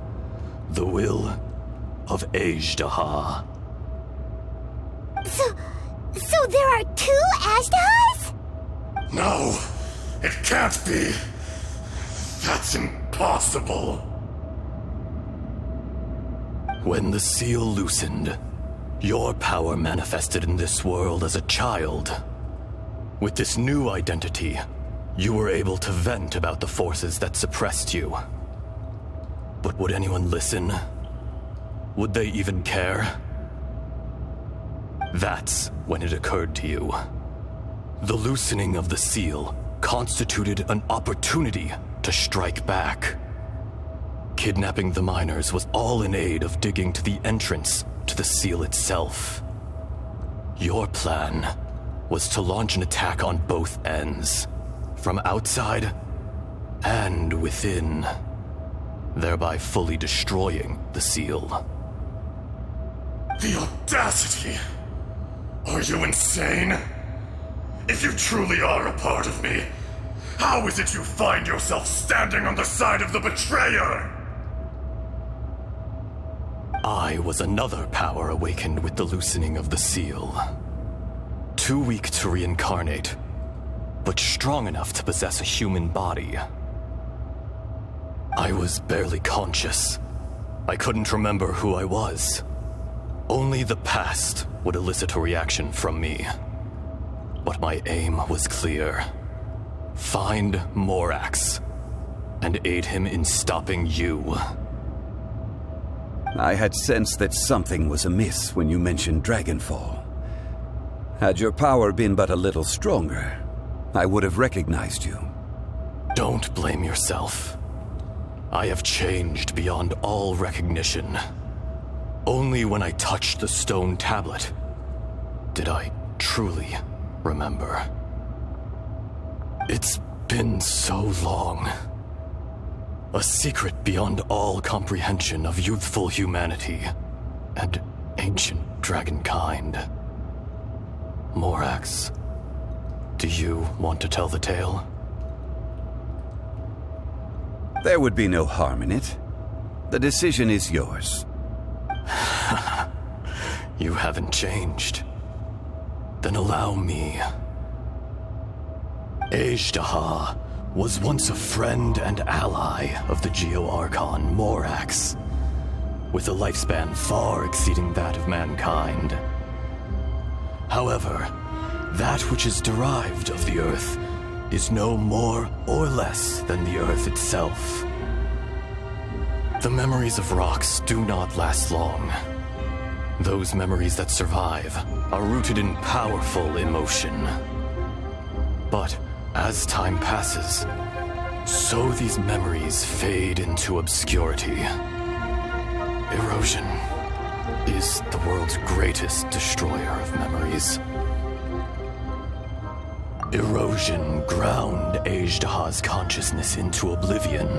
of Ashtaha. So there are two Ashtahas? No, it can't be. That's impossible. When the seal loosened, your power manifested in this world as a child. With this new identity, you were able to vent about the forces that suppressed you. But would anyone listen? Would they even care? That's when it occurred to you. The loosening of the seal constituted an opportunity to strike back. Kidnapping the miners was all in aid of digging to the entrance to the seal itself. Your plan was to launch an attack on both ends, from outside and within, thereby fully destroying the seal. The audacity! Are you insane? If you truly are a part of me, how is it you find yourself standing on the side of the betrayer? I was another power awakened with the loosening of the seal. Too weak to reincarnate, but strong enough to possess a human body. I was barely conscious. I couldn't remember who I was. Only the past would elicit a reaction from me. But my aim was clear. Find Morax, and aid him in stopping you. I had sensed that something was amiss when you mentioned Dragonfall. Had your power been but a little stronger, I would have recognized you. Don't blame yourself. I have changed beyond all recognition. Only when I touched the stone tablet did I truly remember. It's been so long. A secret beyond all comprehension of youthful humanity and ancient dragonkind. Morax, do you want to tell the tale? There would be no harm in it. The decision is yours. You haven't changed. Then allow me. Ashtaha was once a friend and ally of the Geo-Archon Morax, with a lifespan far exceeding that of mankind. However, that which is derived of the Earth is no more or less than the Earth itself. The memories of rocks do not last long. Those memories that survive are rooted in powerful emotion. But as time passes, so these memories fade into obscurity. Erosion is the world's greatest destroyer of memories. Erosion ground Ajdaha's consciousness into oblivion.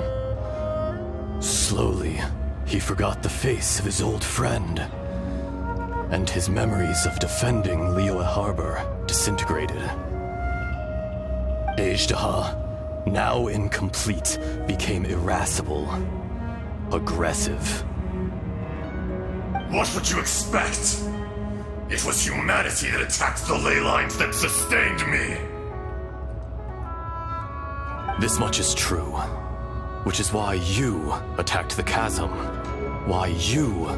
Slowly, he forgot the face of his old friend, and his memories of defending Liyue Harbor disintegrated. Ajdaha, now incomplete, became irascible, aggressive. What would you expect? It was humanity that attacked the ley lines that sustained me. This much is true, which is why you attacked the chasm, why you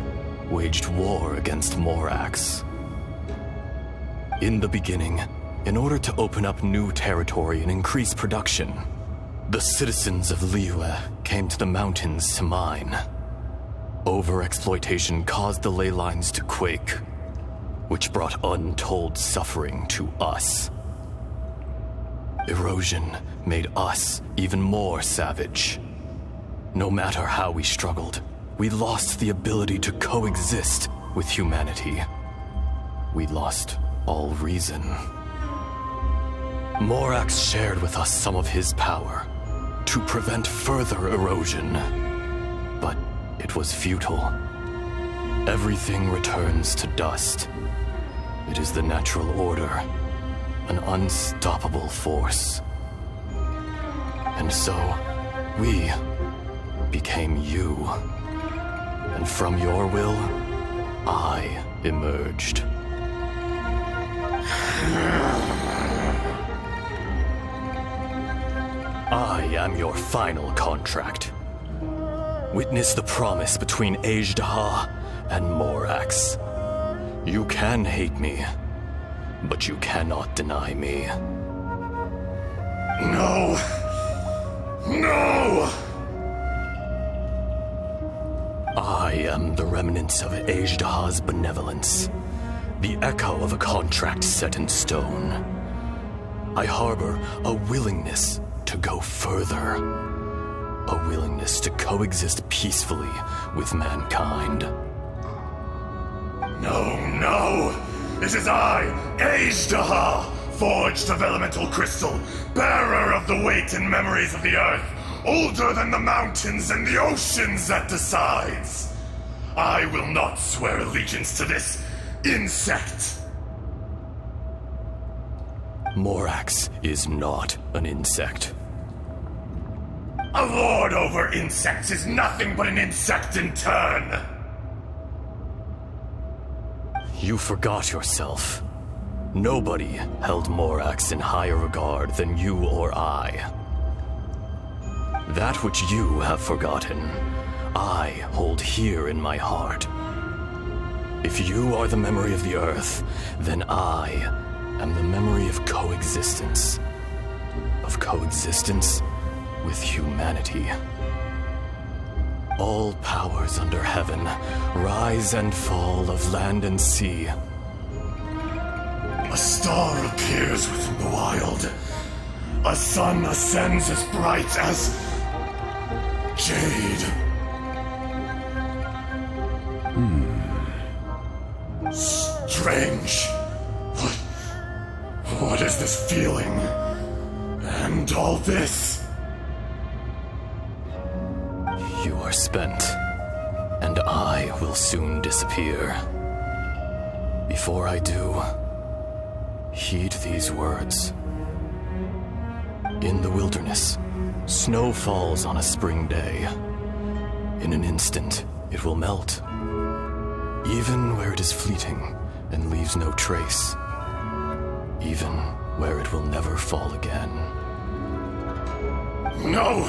waged war against Morax. In the beginning, in order to open up new territory and increase production, the citizens of Liyue came to the mountains to mine. Overexploitation caused the ley lines to quake, which brought untold suffering to us. Erosion made us even more savage. No matter how we struggled, we lost the ability to coexist with humanity. We lost all reason. Morax shared with us some of his power to prevent further erosion, but it was futile. Everything returns to dust. It is the natural order, an unstoppable force. And so, we became you. And from your will, I emerged. I am your final contract. Witness the promise between Ajdaha and Morax. You can hate me, but you cannot deny me. No! No! I am the remnants of Ajdaha's benevolence, the echo of a contract set in stone. I harbor a willingness to go further, a willingness to coexist peacefully with mankind. No! It is I, Ajdaha, forged of elemental crystal, bearer of the weight and memories of the earth, older than the mountains and the oceans that decides. I will not swear allegiance to this insect. Morax is not an insect. A lord over insects is nothing but an insect in turn. You forgot yourself. Nobody held Morax in higher regard than you or I. That which you have forgotten, I hold here in my heart. If you are the memory of the earth, then I am the memory of coexistence. Of coexistence with humanity. All powers under heaven rise and fall of land and sea. A star appears within the wild. A sun ascends as bright as jade. Strange. What is this feeling? And all this? You are spent, and I will soon disappear. Before I do, heed these words. In the wilderness, snow falls on a spring day. In an instant, it will melt. Even where it is fleeting and leaves no trace. Even where it will never fall again. No!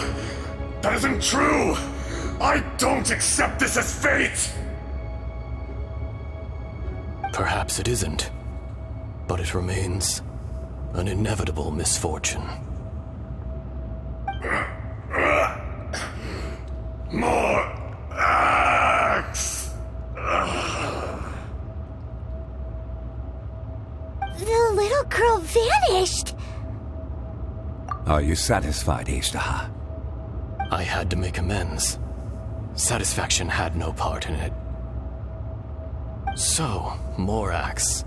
That isn't true! I don't accept this as fate! Perhaps it isn't, but it remains an inevitable misfortune. More axe! The little girl vanished! Are you satisfied, Ajdaha? I had to make amends. Satisfaction had no part in it. So, Morax,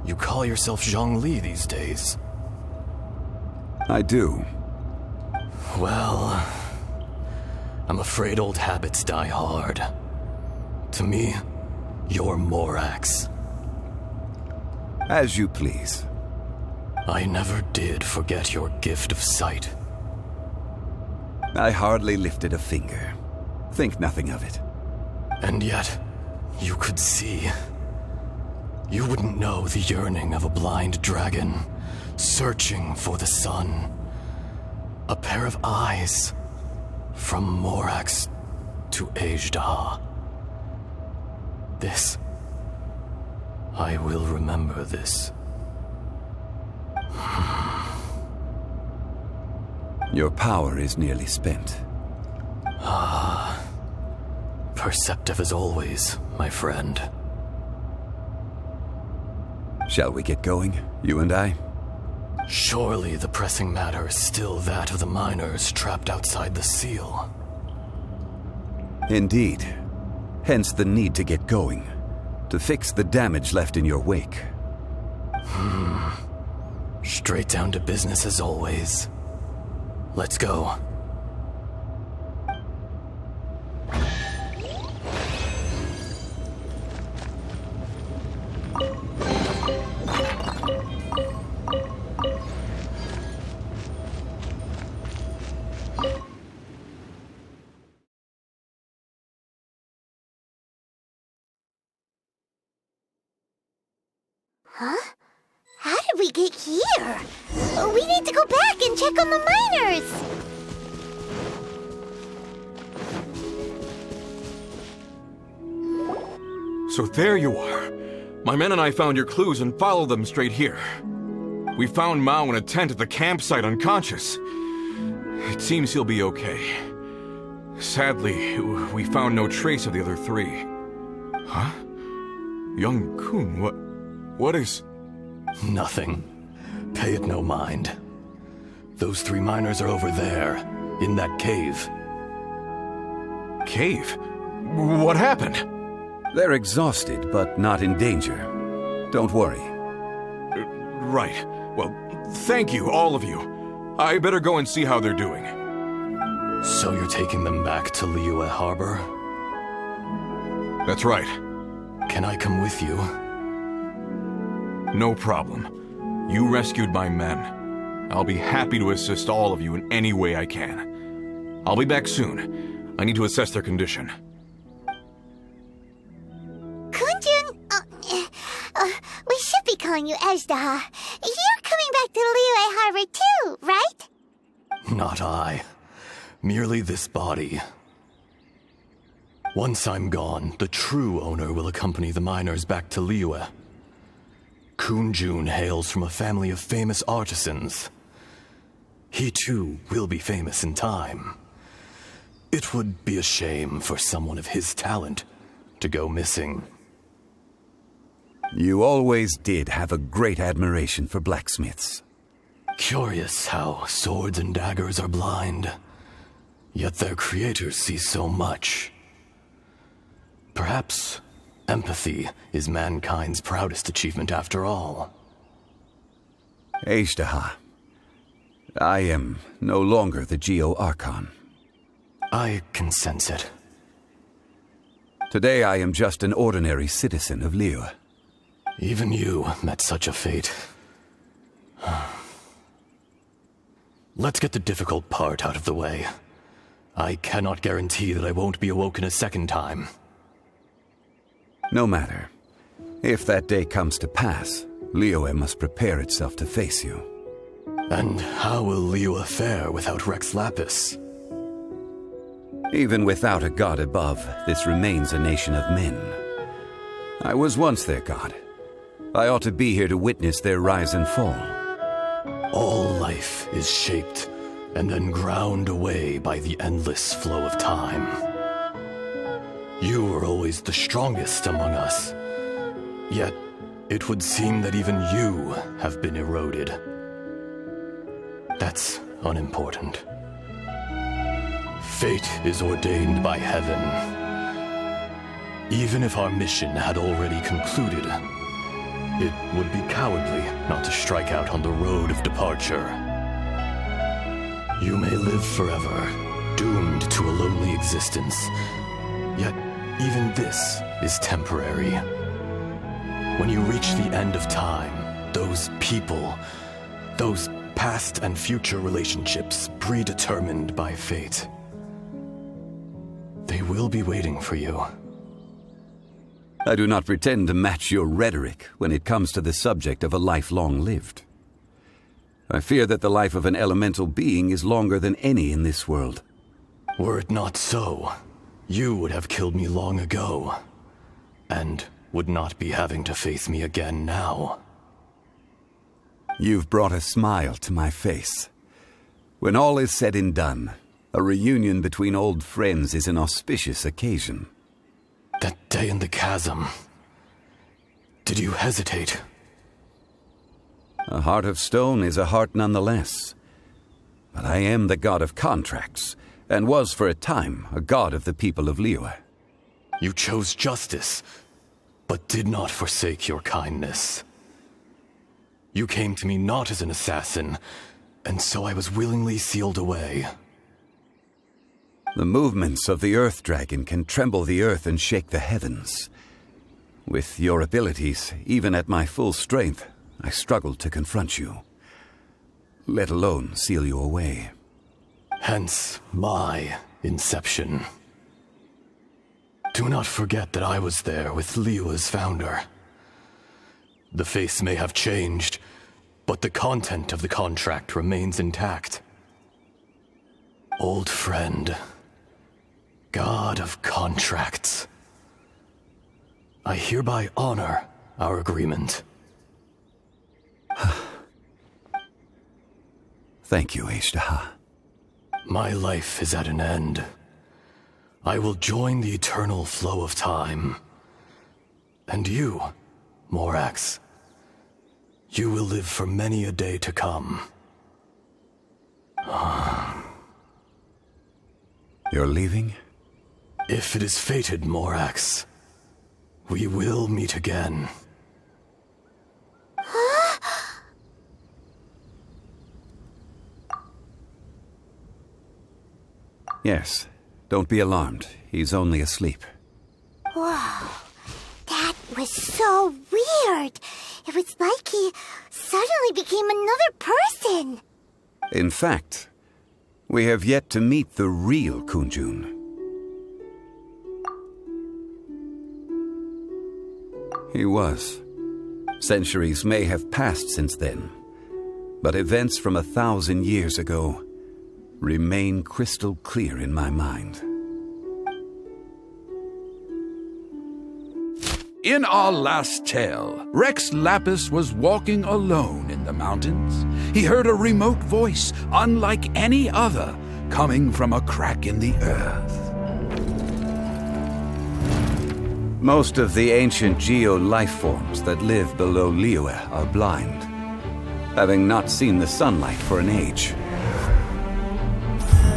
you call yourself Zhongli these days. I do. Well, I'm afraid old habits die hard. To me, you're Morax. As you please. I never did forget your gift of sight. I hardly lifted a finger. Think nothing of it. And yet, you could see. You wouldn't know the yearning of a blind dragon, searching for the sun. A pair of eyes, from Morax to Ajda. This. I will remember this. Your power is nearly spent. Perceptive as always, my friend. Shall we get going, you and I? Surely the pressing matter is still that of the miners trapped outside the seal. Indeed. Hence the need to get going. To fix the damage left in your wake. Straight down to business as always. Let's go. Huh? How did we get here? We need to go back and check on the miners! So there you are. My men and I found your clues and followed them straight here. We found Mao in a tent at the campsite unconscious. It seems he'll be okay. Sadly, we found no trace of the other three. Huh? Young Kun, what is... Nothing. Pay it no mind. Those three miners are over there, in that cave. Cave? What happened? They're exhausted, but not in danger. Don't worry. Right. Well, thank you, all of you. I better go and see how they're doing. So you're taking them back to Liyue Harbor? That's right. Can I come with you? No problem. You rescued my men. I'll be happy to assist all of you in any way I can. I'll be back soon. I need to assess their condition. Kunjun, we should be calling you Ajda. You're coming back to Liyue Harbor too, right? Not I. Merely this body. Once I'm gone, the true owner will accompany the miners back to Liyue. Kunjun hails from a family of famous artisans. He too will be famous in time. It would be a shame for someone of his talent to go missing. You always did have a great admiration for blacksmiths. Curious how swords and daggers are blind, yet their creators see so much. Perhaps empathy is mankind's proudest achievement after all. Ajda, I am no longer the Geo-Archon. I can sense it. Today I am just an ordinary citizen of Liyue. Even you met such a fate. Let's get the difficult part out of the way. I cannot guarantee that I won't be awoken a second time. No matter. If that day comes to pass, Liyue must prepare itself to face you. And how will Liyue fare without Rex Lapis? Even without a god above, this remains a nation of men. I was once their god. I ought to be here to witness their rise and fall. All life is shaped and then ground away by the endless flow of time. You were always the strongest among us. Yet, it would seem that even you have been eroded. That's unimportant. Fate is ordained by heaven. Even if our mission had already concluded, it would be cowardly not to strike out on the road of departure. You may live forever, doomed to a lonely existence. Yet, even this is temporary. When you reach the end of time, those people, those past and future relationships predetermined by fate, they will be waiting for you. I do not pretend to match your rhetoric when it comes to the subject of a life long lived. I fear that the life of an elemental being is longer than any in this world. Were it not so, you would have killed me long ago, and would not be having to face me again now. You've brought a smile to my face. When all is said and done, a reunion between old friends is an auspicious occasion. That day in the chasm, did you hesitate? A heart of stone is a heart nonetheless. But I am the god of contracts, and was for a time a god of the people of Liyue. You chose justice, but did not forsake your kindness. You came to me not as an assassin, and so I was willingly sealed away. The movements of the Earth Dragon can tremble the earth and shake the heavens. With your abilities, even at my full strength, I struggled to confront you, let alone seal you away. Hence my inception. Do not forget that I was there with Liyue's founder. The face may have changed, but the content of the contract remains intact. Old friend, god of contracts, I hereby honor our agreement. Thank you, Ashtaha. My life is at an end. I will join the eternal flow of time. And you, Morax, you will live for many a day to come. You're leaving? If it is fated, Morax, we will meet again. Yes. Don't be alarmed. He's only asleep. Whoa. That was so weird. It was like he suddenly became another person. In fact, we have yet to meet the real Kunjun. He was. Centuries may have passed since then, but events from 1,000 years ago remain crystal clear in my mind. In our last tale, Rex Lapis was walking alone in the mountains. He heard a remote voice, unlike any other, coming from a crack in the earth. Most of the ancient geo-life forms that live below Liyue are blind, having not seen the sunlight for an age.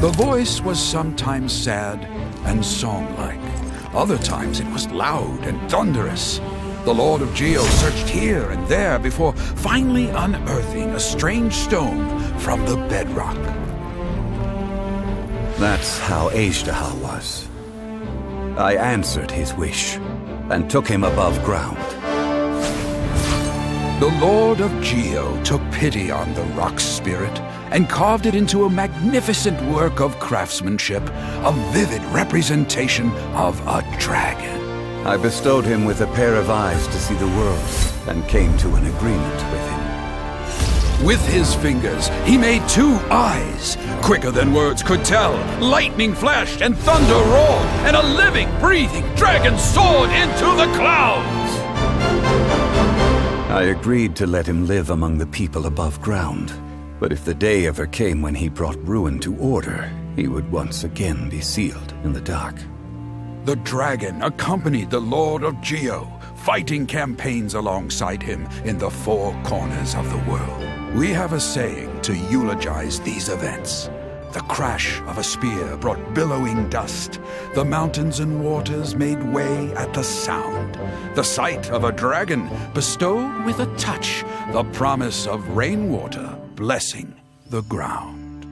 The voice was sometimes sad and song-like. Other times it was loud and thunderous. The Lord of Geo searched here and there before finally unearthing a strange stone from the bedrock. That's how Ashtaha was. I answered his wish and took him above ground. The Lord of Geo took pity on the rock spirit and carved it into a magnificent work of craftsmanship, a vivid representation of a dragon. I bestowed him with a pair of eyes to see the world and came to an agreement with him. With his fingers, he made 2 eyes. Quicker than words could tell, lightning flashed and thunder roared, and a living, breathing dragon soared into the clouds. I agreed to let him live among the people above ground. But if the day ever came when he brought ruin to order, he would once again be sealed in the dark. The dragon accompanied the Lord of Geo, fighting campaigns alongside him in the 4 corners of the world. We have a saying to eulogize these events. The crash of a spear brought billowing dust. The mountains and waters made way at the sound. The sight of a dragon bestowed with a touch the promise of rainwater blessing the ground.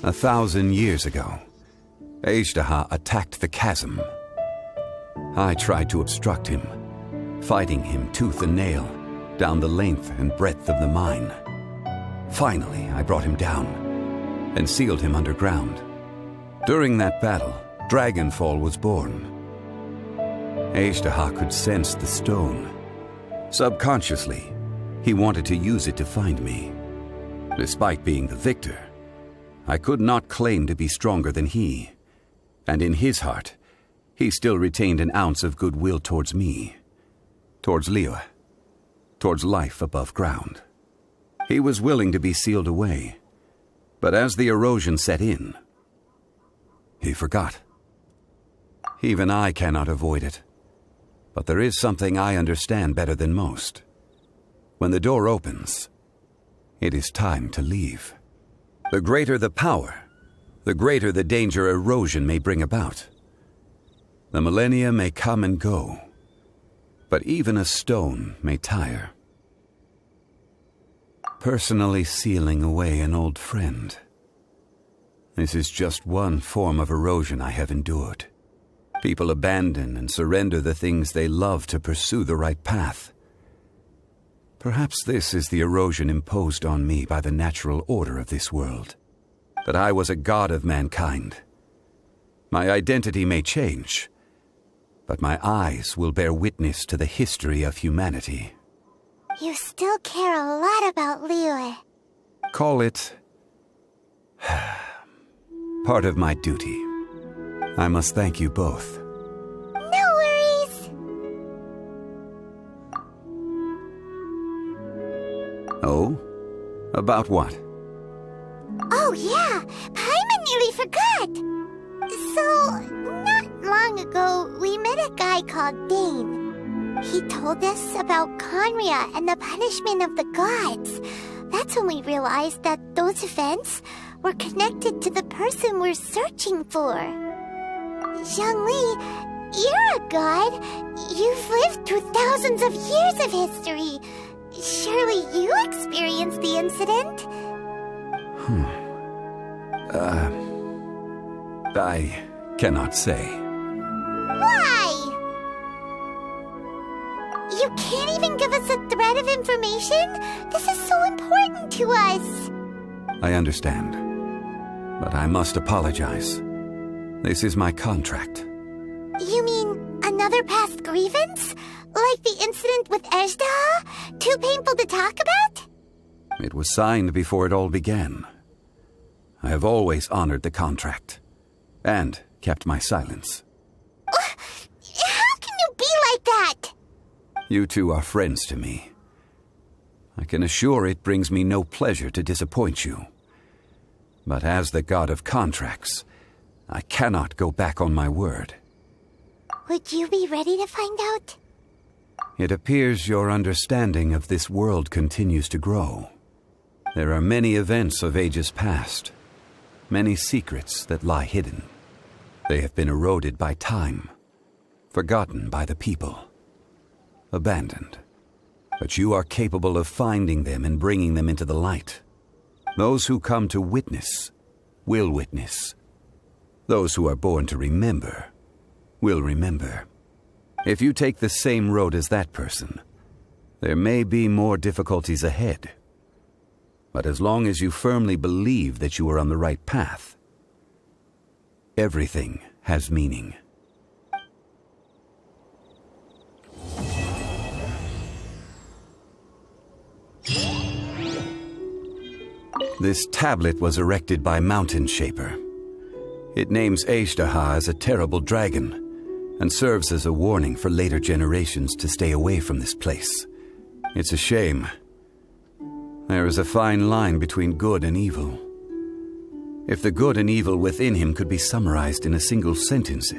1,000 years ago, Ejdaha attacked the chasm. I tried to obstruct him, fighting him tooth and nail down the length and breadth of the mine. Finally, I brought him down and sealed him underground. During that battle, Dragonfall was born. Ejdaha could sense the stone. Subconsciously, he wanted to use it to find me. Despite being the victor, I could not claim to be stronger than he, and in his heart, he still retained an ounce of goodwill towards me, towards Liyue, towards life above ground. He was willing to be sealed away, but as the erosion set in, he forgot. Even I cannot avoid it, but there is something I understand better than most. When the door opens, it is time to leave. The greater the power, the greater the danger erosion may bring about. The millennia may come and go, but even a stone may tire. Personally sealing away an old friend. This is just one form of erosion I have endured. People abandon and surrender the things they love to pursue the right path. Perhaps this is the erosion imposed on me by the natural order of this world. That I was a god of mankind. My identity may change, but my eyes will bear witness to the history of humanity. You still care a lot about Liyue. Call it part of my duty. I must thank you both. No worries. Oh? About what? Oh yeah, Paimon nearly forgot. So, not long ago, we met a guy called Dane. He told us about Conria and the punishment of the gods. That's when we realized that those events were connected to the person we're searching for. Zhongli, you're a god. You've lived through thousands of years of history. Surely you experienced the incident? I cannot say. Why? You can't even give us a thread of information? This is so important to us. I understand, but I must apologize. This is my contract. You mean another past grievance? Like the incident with Ejdaha? Too painful to talk about? It was signed before it all began. I have always honored the contract, and kept my silence. How can you be like that? You two are friends to me. I can assure it brings me no pleasure to disappoint you. But as the god of contracts, I cannot go back on my word. Would you be ready to find out? It appears your understanding of this world continues to grow. There are many events of ages past, many secrets that lie hidden. They have been eroded by time, forgotten by the people, abandoned. But you are capable of finding them and bringing them into the light. Those who come to witness will witness. Those who are born to remember will remember. If you take the same road as that person, there may be more difficulties ahead. But as long as you firmly believe that you are on the right path, everything has meaning. This tablet was erected by Mountain Shaper. It names Ejdaha as a terrible dragon, and serves as a warning for later generations to stay away from this place. It's a shame. There is a fine line between good and evil. If the good and evil within him could be summarized in a single sentence,